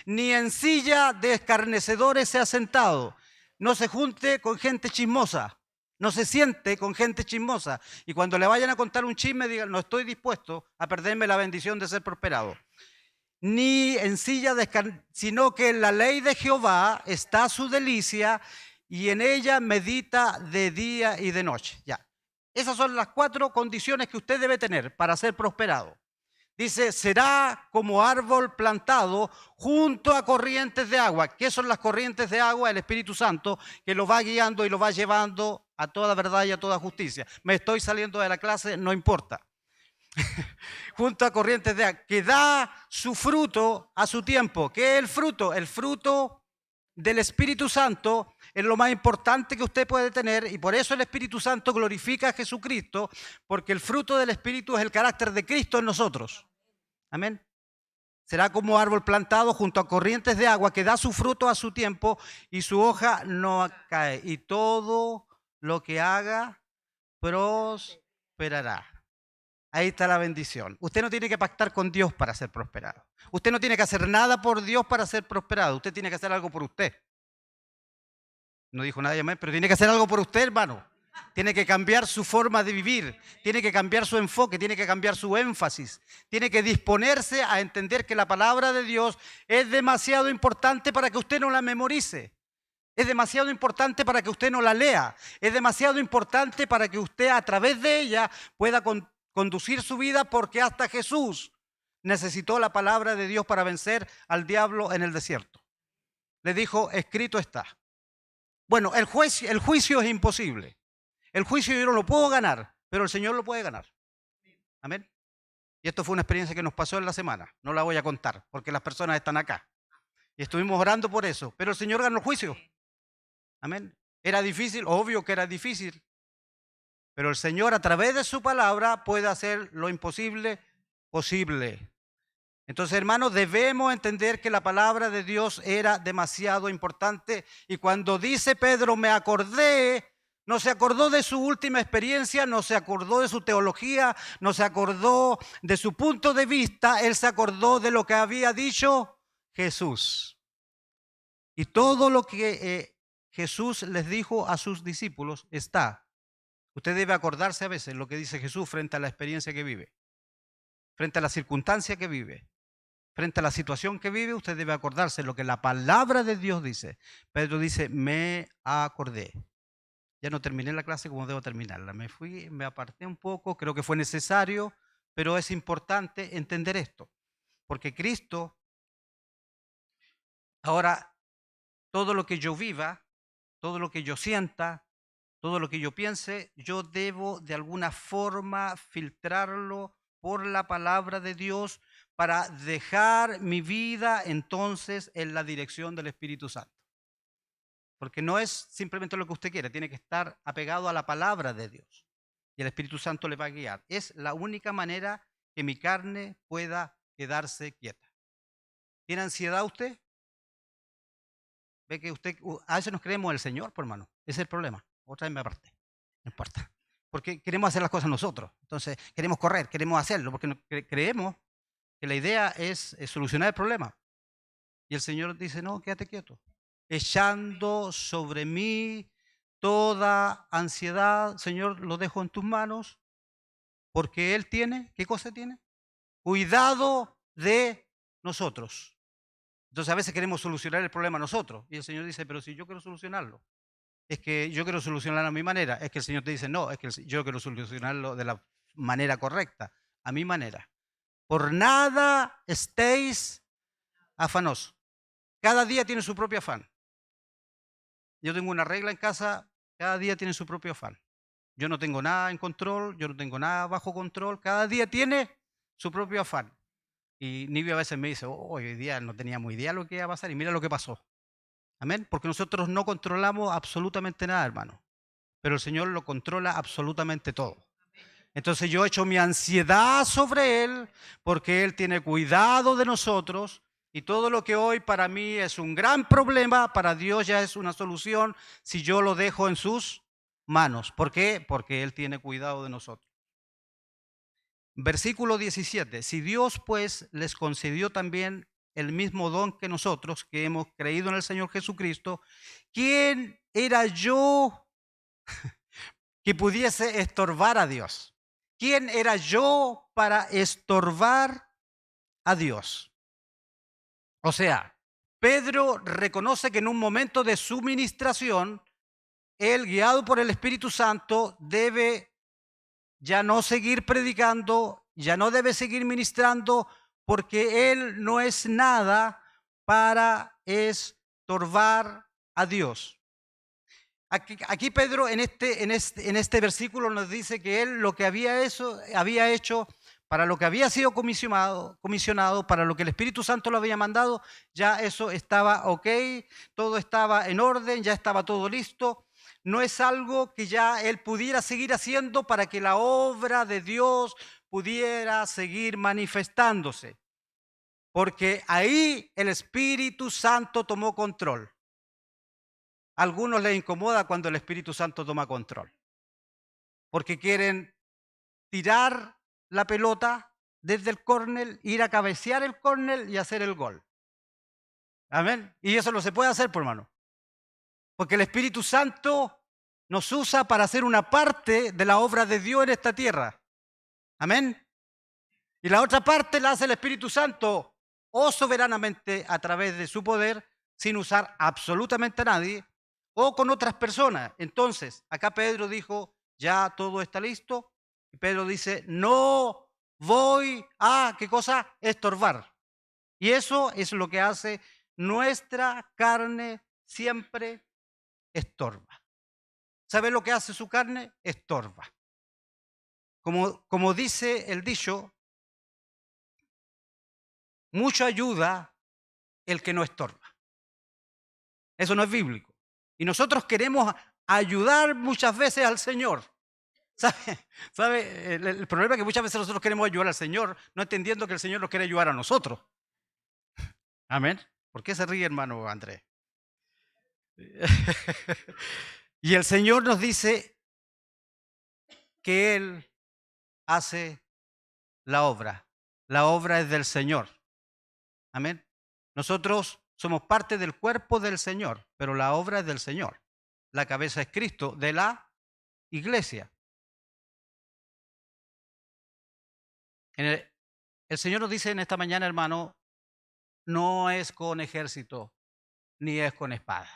Ni en silla de escarnecedores se ha sentado. No se junte con gente chismosa. No se siente con gente chismosa. Y cuando le vayan a contar un chisme, digan, no estoy dispuesto a perderme la bendición de ser prosperado. Ni en silla de sino que en la ley de Jehová está su delicia y en ella medita de día y de noche. Ya. Esas son las 4 condiciones que usted debe tener para ser prosperado. Dice, será como árbol plantado junto a corrientes de agua. ¿Qué son las corrientes de agua? El Espíritu Santo que lo va guiando y lo va llevando a toda verdad y a toda justicia. Me estoy saliendo de la clase, no importa. Junto a corrientes de agua, que da su fruto a su tiempo. ¿Qué es el fruto? El fruto del Espíritu Santo es lo más importante que usted puede tener y por eso el Espíritu Santo glorifica a Jesucristo, porque el fruto del Espíritu es el carácter de Cristo en nosotros. Amén. Será como árbol plantado junto a corrientes de agua que da su fruto a su tiempo y su hoja no cae. Y todo lo que haga prosperará. Ahí está la bendición. Usted no tiene que pactar con Dios para ser prosperado. Usted no tiene que hacer nada por Dios para ser prosperado. Usted tiene que hacer algo por usted. No dijo nadie más, pero tiene que hacer algo por usted, hermano. Tiene que cambiar su forma de vivir, tiene que cambiar su enfoque, tiene que cambiar su énfasis, tiene que disponerse a entender que la palabra de Dios es demasiado importante para que usted no la memorice. Es demasiado importante para que usted no la lea. Es demasiado importante para que usted a través de ella pueda conducir su vida, porque hasta Jesús necesitó la palabra de Dios para vencer al diablo en el desierto. Le dijo, escrito está. Bueno, el juicio es imposible. El juicio yo no lo puedo ganar, pero el Señor lo puede ganar. Amén. Y esto fue una experiencia que nos pasó en la semana. No la voy a contar porque las personas están acá. Y estuvimos orando por eso. Pero el Señor ganó el juicio. Amén. Era difícil, obvio que era difícil. Pero el Señor a través de su palabra puede hacer lo imposible posible. Entonces, hermanos, debemos entender que la palabra de Dios era demasiado importante. Y cuando dice Pedro, me acordé, no se acordó de su última experiencia, no se acordó de su teología, no se acordó de su punto de vista, él se acordó de lo que había dicho Jesús. Y todo lo que Jesús les dijo a sus discípulos está. Usted debe acordarse a veces lo que dice Jesús frente a la experiencia que vive, frente a la circunstancia que vive, frente a la situación que vive. Usted debe acordarse lo que la palabra de Dios dice. Pedro dice, me acordé. Ya no terminé la clase como debo terminarla. Me fui, me aparté un poco, creo que fue necesario, pero es importante entender esto. Porque Cristo, ahora, todo lo que yo viva, todo lo que yo sienta, todo lo que yo piense, yo debo de alguna forma filtrarlo por la palabra de Dios para dejar mi vida entonces en la dirección del Espíritu Santo. Porque no es simplemente lo que usted quiere, tiene que estar apegado a la palabra de Dios. Y el Espíritu Santo le va a guiar. Es la única manera que mi carne pueda quedarse quieta. ¿Tiene ansiedad usted? Ve que usted, a veces nos creemos el Señor, por hermano. Ese es el problema. Otra vez me aparté. No importa. Porque queremos hacer las cosas nosotros. Entonces, queremos correr, queremos hacerlo, porque creemos que la idea es solucionar el problema. Y el Señor dice, no, quédate quieto. Echando sobre mí toda ansiedad, Señor, lo dejo en tus manos, porque Él tiene, ¿qué cosa tiene? Cuidado de nosotros. Entonces a veces queremos solucionar el problema nosotros, y el Señor dice, pero si yo quiero solucionarlo, es que yo quiero solucionarlo a mi manera. Es que el Señor te dice, no, es que yo quiero solucionarlo de la manera correcta, a mi manera. Por nada estéis afanoso. Cada día tiene su propio afán. Yo tengo una regla en casa, cada día tiene su propio afán. Yo no tengo nada en control, yo no tengo nada bajo control, cada día tiene su propio afán. Y Nivia a veces me dice, hoy día no teníamos idea de lo que iba a pasar y mira lo que pasó. Amén, porque nosotros no controlamos absolutamente nada, hermano, pero el Señor lo controla absolutamente todo. Entonces yo echo mi ansiedad sobre Él porque Él tiene cuidado de nosotros y todo lo que hoy para mí es un gran problema, para Dios ya es una solución si yo lo dejo en sus manos. ¿Por qué? Porque Él tiene cuidado de nosotros. Versículo 17. Si Dios pues les concedió también el mismo don que nosotros, que hemos creído en el Señor Jesucristo, ¿quién era yo que pudiese estorbar a Dios? ¿Quién era yo para estorbar a Dios? O sea, Pedro reconoce que en un momento de su ministración, él, guiado por el Espíritu Santo, debe ya no seguir predicando, ya no debe seguir ministrando, porque él no es nada para estorbar a Dios. Aquí Pedro en este versículo nos dice que él lo que había hecho para lo que había sido comisionado, para lo que el Espíritu Santo lo había mandado, ya eso estaba ok, todo estaba en orden, ya estaba todo listo. No es algo que ya él pudiera seguir haciendo para que la obra de Dios pudiera seguir manifestándose, porque ahí el Espíritu Santo tomó control. A algunos les incomoda cuando el Espíritu Santo toma control, porque quieren tirar la pelota desde el córner, ir a cabecear el córner y hacer el gol. Amén. Y eso no se puede hacer, por hermano, porque el Espíritu Santo nos usa para hacer una parte de la obra de Dios en esta tierra. Amén. Y la otra parte la hace el Espíritu Santo o soberanamente a través de su poder, sin usar absolutamente a nadie, o con otras personas. Entonces, acá Pedro dijo, ya todo está listo. Y Pedro dice, no voy a, ¿qué cosa? Estorbar. Y eso es lo que hace nuestra carne, siempre estorba. ¿Sabe lo que hace su carne? Estorba. Como dice el dicho, mucho ayuda el que no estorba. Eso no es bíblico. Y nosotros queremos ayudar muchas veces al Señor. ¿Sabe? El problema es que muchas veces nosotros queremos ayudar al Señor, no entendiendo que el Señor nos quiere ayudar a nosotros. Amén. ¿Por qué se ríe, hermano Andrés? Y el Señor nos dice que Él hace la obra. La obra es del Señor. Amén. Nosotros somos parte del cuerpo del Señor, pero la obra es del Señor. La cabeza es Cristo, de la iglesia. El Señor nos dice en esta mañana, hermano, no es con ejército, ni es con espada.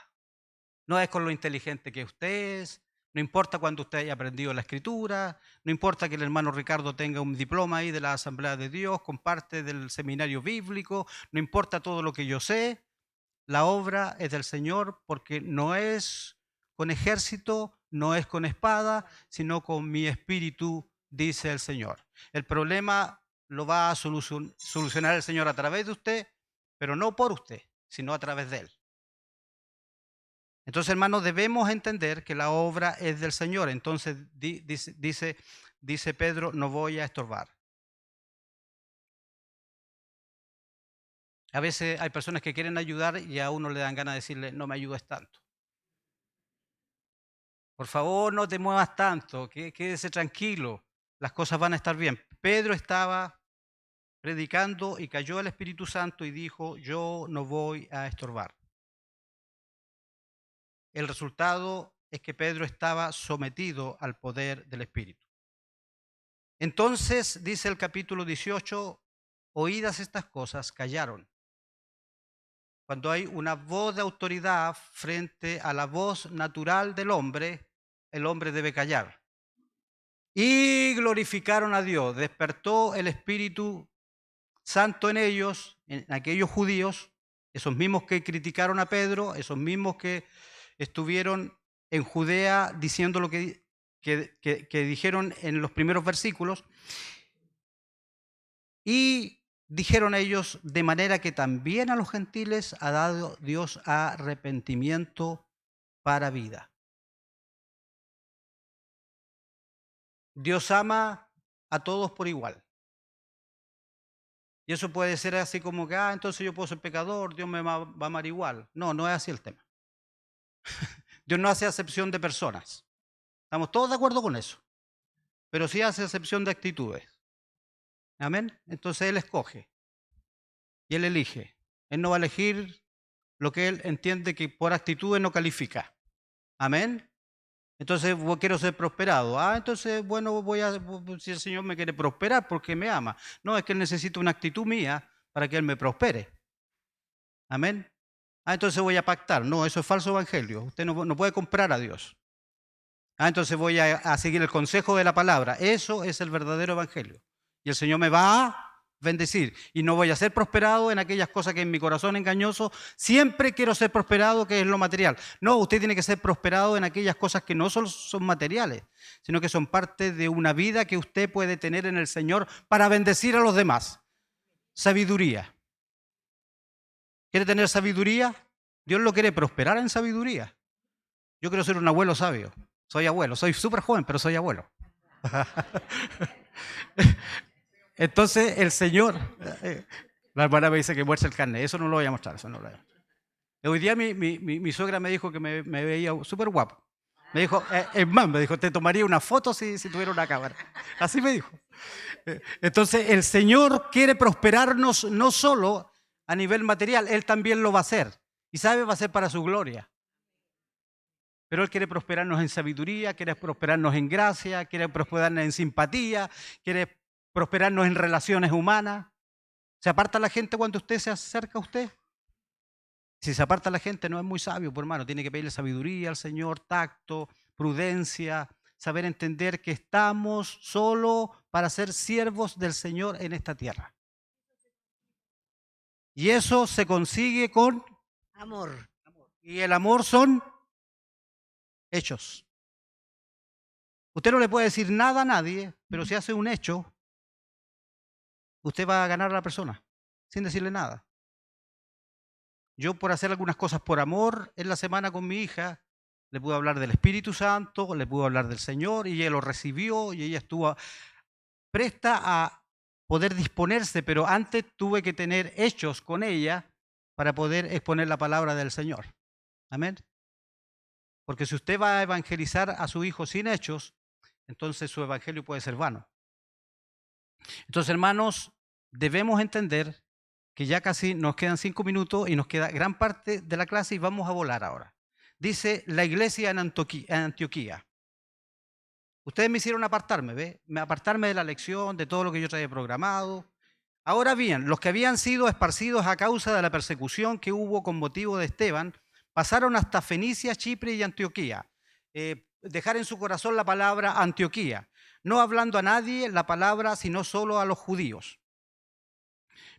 No es con lo inteligente que usted es, no importa cuando usted haya aprendido la Escritura, no importa que el hermano Ricardo tenga un diploma ahí de la Asamblea de Dios, con parte del seminario bíblico, no importa todo lo que yo sé, la obra es del Señor porque no es con ejército, no es con espada, sino con mi espíritu, dice el Señor. El problema lo va a solucionar el Señor a través de usted, pero no por usted, sino a través de Él. Entonces, hermanos, debemos entender que la obra es del Señor. Entonces, dice Pedro, no voy a estorbar. A veces hay personas que quieren ayudar y a uno le dan ganas de decirle, no me ayudes tanto. Por favor, no te muevas tanto, quédese tranquilo, las cosas van a estar bien. Pedro estaba predicando y cayó el Espíritu Santo y dijo, yo no voy a estorbar. El resultado es que Pedro estaba sometido al poder del Espíritu. Entonces, dice el capítulo 18, oídas estas cosas, callaron. Cuando hay una voz de autoridad frente a la voz natural del hombre, el hombre debe callar. Y glorificaron a Dios. Despertó el Espíritu Santo en ellos, en aquellos judíos, esos mismos que criticaron a Pedro, esos mismos que estuvieron en Judea diciendo lo que dijeron en los primeros versículos, y dijeron ellos, de manera que también a los gentiles ha dado Dios arrepentimiento para vida. Dios ama a todos por igual. Y eso puede ser así como que, entonces yo puedo ser pecador, Dios me va a amar igual. No, no es así el tema. Dios no hace acepción de personas. Estamos todos de acuerdo con eso. Pero sí hace acepción de actitudes. Amén. Entonces Él escoge. Y Él elige. Él no va a elegir lo que Él entiende que por actitudes no califica. Amén. Entonces quiero ser prosperado. Entonces, bueno, si el Señor me quiere prosperar porque me ama. No, es que Él necesita una actitud mía para que Él me prospere. Amén. Entonces voy a pactar. No, eso es falso evangelio. Usted no puede comprar a Dios. Entonces voy a seguir el consejo de la palabra. Eso es el verdadero evangelio. Y el Señor me va a bendecir. Y no voy a ser prosperado en aquellas cosas que en mi corazón engañoso siempre quiero ser prosperado, que es lo material. No, usted tiene que ser prosperado en aquellas cosas que no solo son materiales, sino que son parte de una vida que usted puede tener en el Señor para bendecir a los demás. Sabiduría. ¿Quiere tener sabiduría? Dios lo quiere prosperar en sabiduría. Yo quiero ser un abuelo sabio. Soy abuelo, soy súper joven, pero soy abuelo. Entonces el Señor, la hermana me dice que muerce el carnet, eso no lo voy a mostrar, eso no lo voy a mostrar. Hoy día mi suegra me dijo que me veía súper guapo. Me dijo, es más, me dijo, te tomaría una foto si tuviera una cámara. Así me dijo. Entonces el Señor quiere prosperarnos no solo a nivel material, Él también lo va a hacer. Y sabe, va a ser para su gloria. Pero Él quiere prosperarnos en sabiduría, quiere prosperarnos en gracia, quiere prosperarnos en simpatía, quiere prosperarnos en relaciones humanas. ¿Se aparta la gente cuando usted se acerca a usted? Si se aparta la gente no es muy sabio, pues, hermano. Tiene que pedirle sabiduría al Señor, tacto, prudencia, saber entender que estamos solo para ser siervos del Señor en esta tierra. Y eso se consigue con Amor. Y el amor son hechos. Usted no le puede decir nada a nadie, pero si hace un hecho, usted va a ganar a la persona, sin decirle nada. Yo, por hacer algunas cosas por amor en la semana con mi hija, le pude hablar del Espíritu Santo, le pude hablar del Señor, y ella lo recibió, y ella estuvo presta a poder disponerse, pero antes tuve que tener hechos con ella para poder exponer la palabra del Señor. Amén. Porque si usted va a evangelizar a su hijo sin hechos, entonces su evangelio puede ser vano. Entonces, hermanos, debemos entender que ya casi nos quedan 5 minutos y nos queda gran parte de la clase y vamos a volar ahora. Dice la iglesia en Antioquía. Ustedes me hicieron apartarme, ¿ve? Apartarme de la lección, de todo lo que yo traía programado. Ahora bien, los que habían sido esparcidos a causa de la persecución que hubo con motivo de Esteban, pasaron hasta Fenicia, Chipre y Antioquía. Dejar en su corazón la palabra Antioquía, no hablando a nadie la palabra, sino solo a los judíos.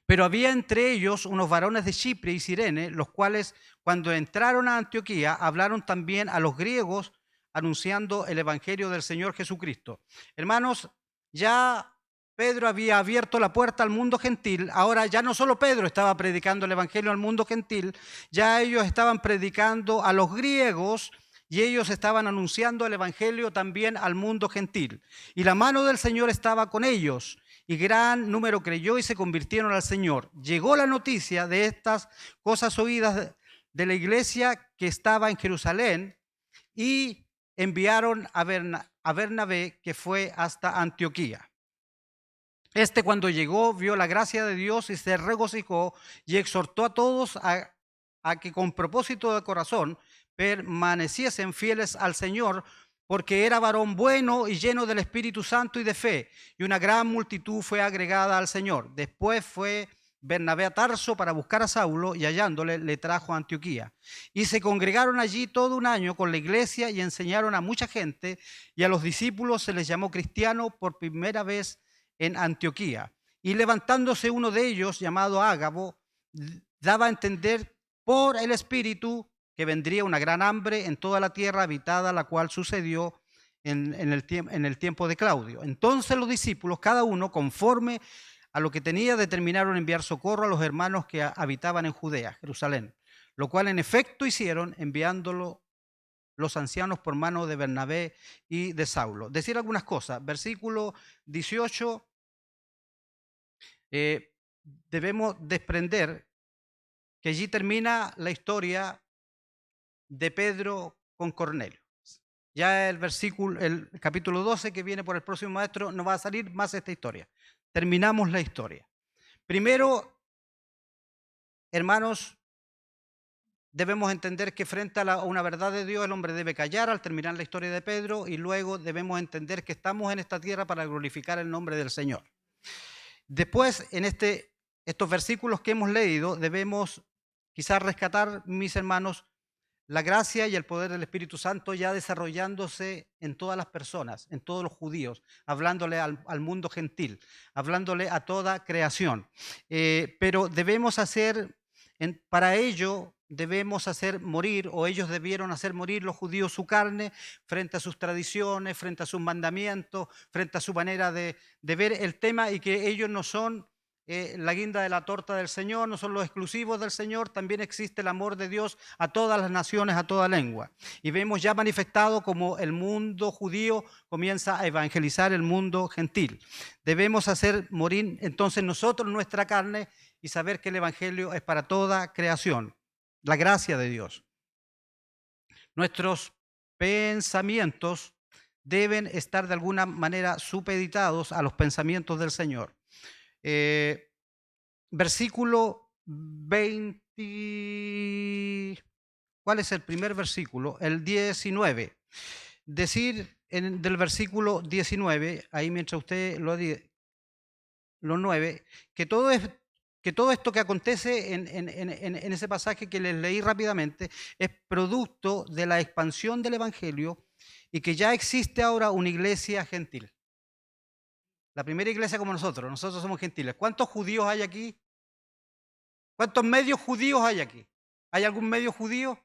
Pero había entre ellos unos varones de Chipre y Cirene, los cuales, cuando entraron a Antioquía, hablaron también a los griegos, anunciando el evangelio del Señor Jesucristo. Hermanos, ya Pedro había abierto la puerta al mundo gentil. Ahora ya no solo Pedro estaba predicando el evangelio al mundo gentil, ya ellos estaban predicando a los griegos y ellos estaban anunciando el evangelio también al mundo gentil. Y la mano del Señor estaba con ellos, y gran número creyó y se convirtieron al Señor. Llegó la noticia de estas cosas oídas de la iglesia que estaba en Jerusalén, y enviaron a Bernabé, que fue hasta Antioquía. Cuando llegó, vio la gracia de Dios y se regocijó y exhortó a todos a que con propósito de corazón permaneciesen fieles al Señor, porque era varón bueno y lleno del Espíritu Santo y de fe, y una gran multitud fue agregada al Señor. Después fue Bernabé a Tarso para buscar a Saulo, y hallándole le trajo a Antioquía. Y se congregaron allí todo un año con la iglesia y enseñaron a mucha gente, y a los discípulos se les llamó cristianos por primera vez en Antioquía. Y levantándose uno de ellos, llamado Ágabo, daba a entender por el Espíritu que vendría una gran hambre en toda la tierra habitada, la cual sucedió en el tiempo de Claudio. Entonces los discípulos, cada uno conforme a lo que tenía, determinaron enviar socorro a los hermanos que habitaban en Judea, Jerusalén, lo cual en efecto hicieron, enviándolo los ancianos por mano de Bernabé y de Saulo. Decir algunas cosas. Versículo 18, debemos desprender que allí termina la historia de Pedro con Cornelio. Ya el capítulo 12 que viene por el próximo maestro no va a salir más esta historia. Terminamos la historia. Primero, hermanos, debemos entender que frente a una verdad de Dios el hombre debe callar al terminar la historia de Pedro, y luego debemos entender que estamos en esta tierra para glorificar el nombre del Señor. Después, en estos versículos que hemos leído, debemos quizás rescatar, mis hermanos, la gracia y el poder del Espíritu Santo ya desarrollándose en todas las personas, en todos los judíos, hablándole al mundo gentil, hablándole a toda creación. Pero debemos para ello debemos hacer morir, o ellos debieron hacer morir los judíos su carne frente a sus tradiciones, frente a sus mandamientos, frente a su manera de ver el tema, y que ellos no son la guinda de la torta del Señor, no son los exclusivos del Señor, también existe el amor de Dios a todas las naciones, a toda lengua. Y vemos ya manifestado como el mundo judío comienza a evangelizar el mundo gentil. Debemos hacer morir entonces nosotros nuestra carne y saber que el evangelio es para toda creación, la gracia de Dios. Nuestros pensamientos deben estar de alguna manera supeditados a los pensamientos del Señor. Versículo 20, ¿cuál es el primer versículo? El 19. Decir del versículo 19, ahí mientras usted lo 9, que todo esto que acontece en ese pasaje que les leí rápidamente es producto de la expansión del Evangelio, y que ya existe ahora una iglesia gentil. La primera iglesia como nosotros somos gentiles. ¿Cuántos judíos hay aquí? ¿Cuántos medios judíos hay aquí? ¿Hay algún medio judío?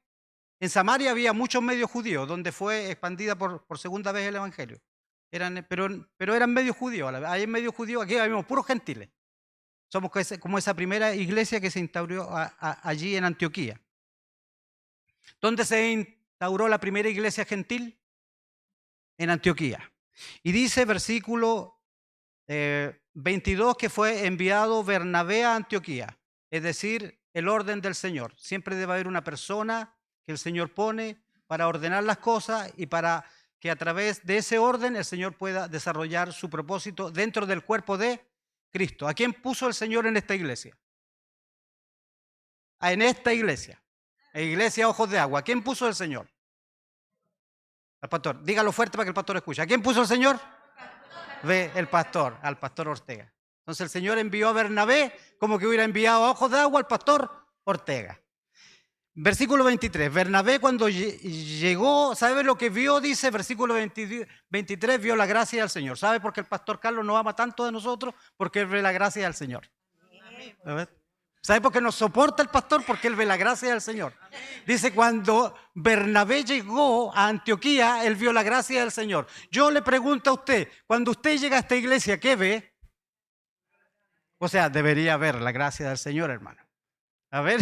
En Samaria había muchos medios judíos, donde fue expandida por segunda vez el evangelio. Pero eran medios judíos. Hay medios judíos, aquí habíamos puros gentiles. Somos como esa primera iglesia que se instauró allí en Antioquía. ¿Dónde se instauró la primera iglesia gentil? En Antioquía. Y dice versículo 22 que fue enviado Bernabé a Antioquía, es decir, el orden del Señor. Siempre debe haber una persona que el Señor pone para ordenar las cosas y para que a través de ese orden el Señor pueda desarrollar su propósito dentro del cuerpo de Cristo. ¿A quién puso el Señor en esta iglesia? En esta iglesia. Iglesia Ojos de Agua. ¿A quién puso el Señor? Al pastor. Dígalo fuerte para que el pastor escuche. ¿A quién puso el Señor? Ve el pastor, al pastor Ortega. Entonces el Señor envió a Bernabé como que hubiera enviado a Ojos de Agua al pastor Ortega. Versículo 23, Bernabé cuando llegó, ¿sabe lo que vio? Dice versículo 23, vio la gracia del Señor. ¿Sabe por qué el pastor Carlos nos ama tanto de nosotros? Porque él ve la gracia del Señor. ¿Sabe por qué nos soporta el pastor? Porque él ve la gracia del Señor. Dice, cuando Bernabé llegó a Antioquía, él vio la gracia del Señor. Yo le pregunto a usted, cuando usted llega a esta iglesia, ¿qué ve? O sea, debería ver la gracia del Señor, hermano. A ver,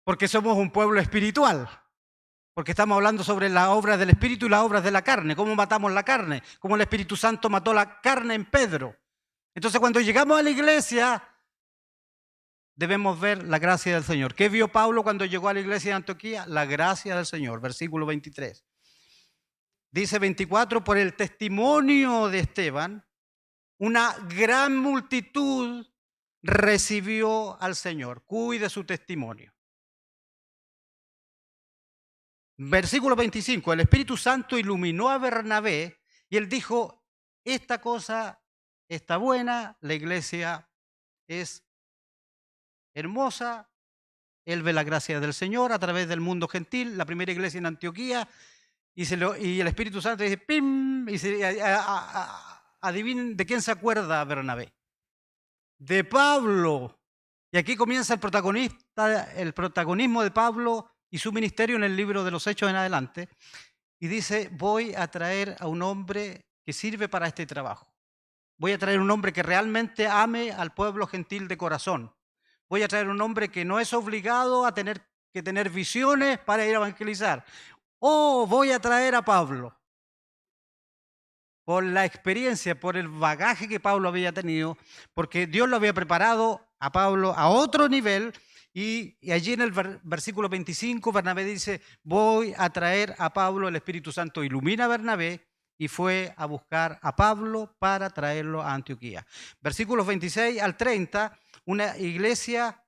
porque somos un pueblo espiritual. Porque estamos hablando sobre las obras del Espíritu y las obras de la carne. ¿Cómo matamos la carne? Cómo el Espíritu Santo mató la carne en Pedro. Entonces, cuando llegamos a la iglesia, debemos ver la gracia del Señor. ¿Qué vio Pablo cuando llegó a la iglesia de Antioquía? La gracia del Señor, versículo 23. Dice 24, por el testimonio de Esteban, una gran multitud recibió al Señor. Cuide su testimonio. Versículo 25, el Espíritu Santo iluminó a Bernabé y él dijo, esta cosa está buena, la iglesia es hermosa, él ve la gracia del Señor a través del mundo gentil, la primera iglesia en Antioquía, y el Espíritu Santo dice, ¡pim! Y adivinen de quién se acuerda Bernabé. de Pablo. Y aquí comienza el protagonismo de Pablo y su ministerio en el libro de los Hechos en adelante. Y dice, voy a traer a un hombre que sirve para este trabajo. Voy a traer un hombre que realmente ame al pueblo gentil de corazón. Voy a traer un hombre que no es obligado a tener que tener visiones para ir a evangelizar. Oh, voy a traer a Pablo. Por la experiencia, por el bagaje que Pablo había tenido, porque Dios lo había preparado a Pablo a otro nivel, y allí en el versículo 25 Bernabé dice, voy a traer a Pablo, el Espíritu Santo ilumina a Bernabé, y fue a buscar a Pablo para traerlo a Antioquía. Versículos 26 al 30, una iglesia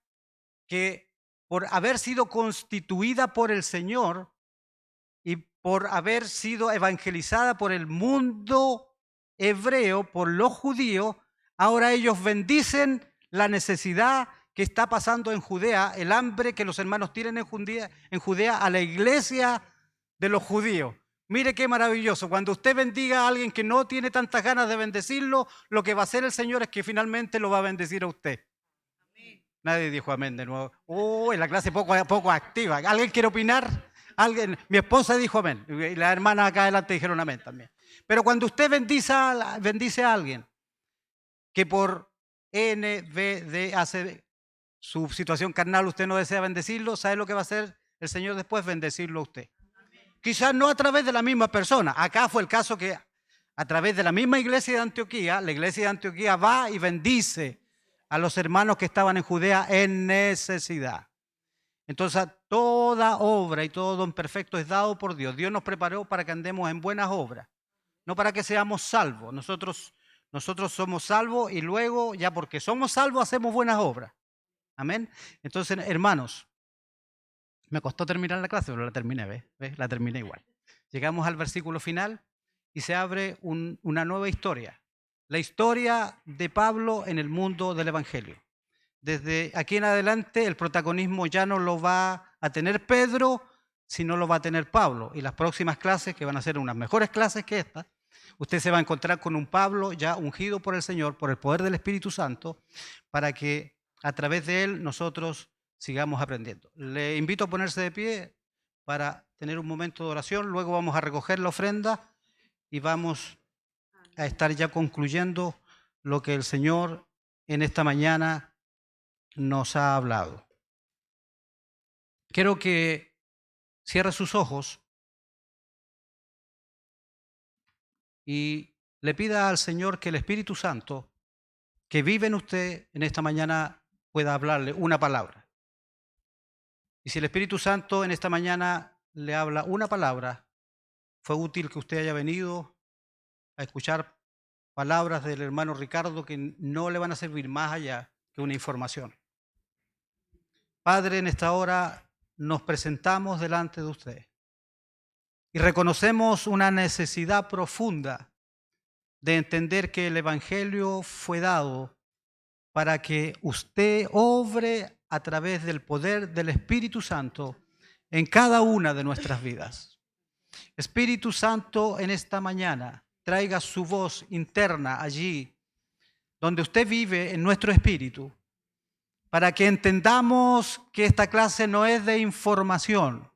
que por haber sido constituida por el Señor, y por haber sido evangelizada por el mundo hebreo, por los judíos, ahora ellos bendicen la necesidad que está pasando en Judea, el hambre que los hermanos tienen en Judea a la iglesia de los judíos. Mire qué maravilloso. Cuando usted bendiga a alguien que no tiene tantas ganas de bendecirlo, lo que va a hacer el Señor es que finalmente lo va a bendecir a usted. Nadie dijo amén de nuevo. En la clase poco activa. ¿Alguien quiere opinar? ¿Alguien? Mi esposa dijo amén. Y las hermanas acá adelante dijeron amén también. Pero cuando usted bendice a alguien que por NBD hace su situación carnal, usted no desea bendecirlo, ¿sabe lo que va a hacer el Señor después? Bendecirlo a usted. Quizás no a través de la misma persona. Acá fue el caso que a través de la misma iglesia de Antioquía, la iglesia de Antioquía va y bendice a los hermanos que estaban en Judea en necesidad. Entonces, toda obra y todo don perfecto es dado por Dios. Dios nos preparó para que andemos en buenas obras, no para que seamos salvos. Nosotros somos salvos y luego, ya porque somos salvos, hacemos buenas obras. Amén. Entonces, hermanos, me costó terminar la clase, pero la terminé, ¿ves? La terminé igual. Llegamos al versículo final y se abre una nueva historia. La historia de Pablo en el mundo del Evangelio. Desde aquí en adelante el protagonismo ya no lo va a tener Pedro, sino lo va a tener Pablo. Y las próximas clases, que van a ser unas mejores clases que esta, usted se va a encontrar con un Pablo ya ungido por el Señor, por el poder del Espíritu Santo, para que a través de él nosotros sigamos aprendiendo. Le invito a ponerse de pie para tener un momento de oración. Luego vamos a recoger la ofrenda y vamos a estar ya concluyendo lo que el Señor en esta mañana nos ha hablado. Quiero que cierre sus ojos y le pida al Señor que el Espíritu Santo que vive en usted en esta mañana pueda hablarle una palabra. Y si el Espíritu Santo en esta mañana le habla una palabra, fue útil que usted haya venido a escuchar palabras del hermano Ricardo que no le van a servir más allá que una información. Padre, en esta hora nos presentamos delante de usted y reconocemos una necesidad profunda de entender que el Evangelio fue dado para que usted obre a través del poder del Espíritu Santo en cada una de nuestras vidas. Espíritu Santo, en esta mañana, traiga su voz interna allí, donde usted vive en nuestro espíritu, para que entendamos que esta clase no es de información,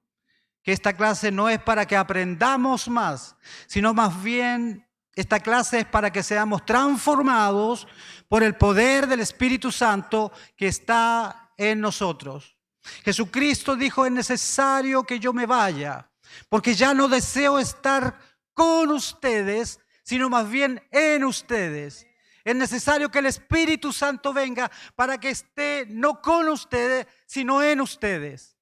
que esta clase no es para que aprendamos más, sino más bien esta clase es para que seamos transformados por el poder del Espíritu Santo que está en nosotros. Jesucristo dijo, es necesario que yo me vaya, porque ya no deseo estar con ustedes, sino más bien en ustedes. Es necesario que el Espíritu Santo venga para que esté no con ustedes, sino en ustedes.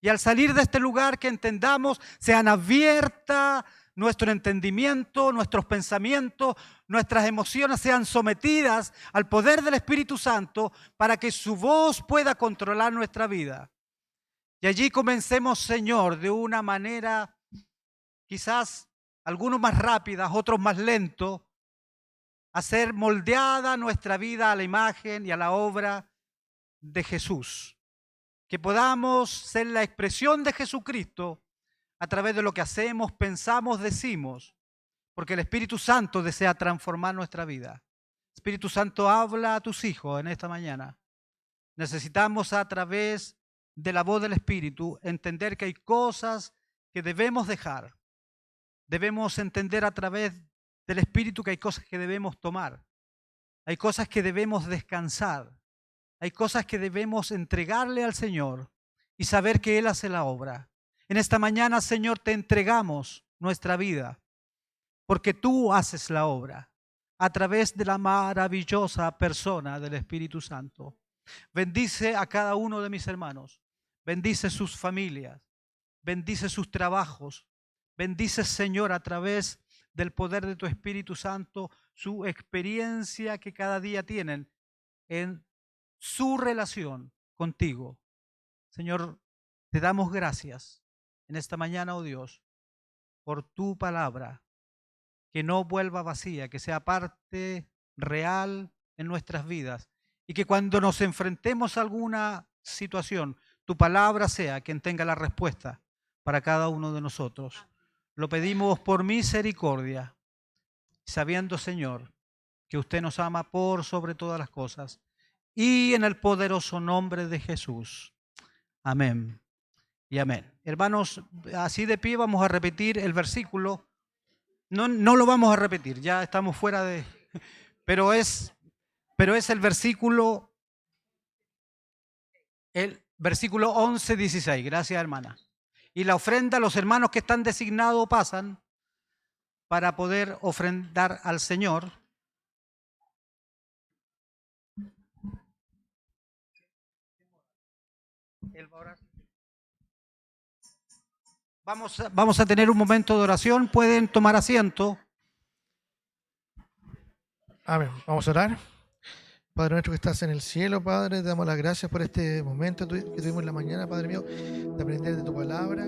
Y al salir de este lugar que entendamos, sean abiertas nuestro entendimiento, nuestros pensamientos, nuestras emociones sean sometidas al poder del Espíritu Santo para que su voz pueda controlar nuestra vida. Y allí comencemos, Señor, de una manera quizás algunos más rápidas, otros más lentos, a ser moldeada nuestra vida a la imagen y a la obra de Jesús. Que podamos ser la expresión de Jesucristo a través de lo que hacemos, pensamos, decimos, porque el Espíritu Santo desea transformar nuestra vida. Espíritu Santo, habla a tus hijos en esta mañana. Necesitamos a través de la voz del Espíritu entender que hay cosas que debemos dejar. Debemos entender a través del Espíritu que hay cosas que debemos tomar. Hay cosas que debemos descansar. Hay cosas que debemos entregarle al Señor y saber que Él hace la obra. En esta mañana, Señor, te entregamos nuestra vida porque tú haces la obra a través de la maravillosa persona del Espíritu Santo. Bendice a cada uno de mis hermanos. Bendice sus familias. Bendice sus trabajos. Bendice, Señor, a través del poder de tu Espíritu Santo, su experiencia que cada día tienen en su relación contigo. Señor, te damos gracias en esta mañana, oh Dios, por tu palabra, que no vuelva vacía, que sea parte real en nuestras vidas y que cuando nos enfrentemos a alguna situación, tu palabra sea quien tenga la respuesta para cada uno de nosotros. Lo pedimos por misericordia, sabiendo, Señor, que usted nos ama por sobre todas las cosas y en el poderoso nombre de Jesús. Amén y amén. Hermanos, así de pie vamos a repetir el versículo. No lo vamos a repetir, ya estamos fuera de... Pero es el versículo 11:16. Gracias, hermana. Y la ofrenda, los hermanos que están designados pasan para poder ofrendar al Señor. Vamos a tener un momento de oración. Pueden tomar asiento. Amén. Vamos a orar. Padre nuestro que estás en el cielo, Padre, te damos las gracias por este momento que tuvimos en la mañana, Padre mío, de aprender de tu palabra.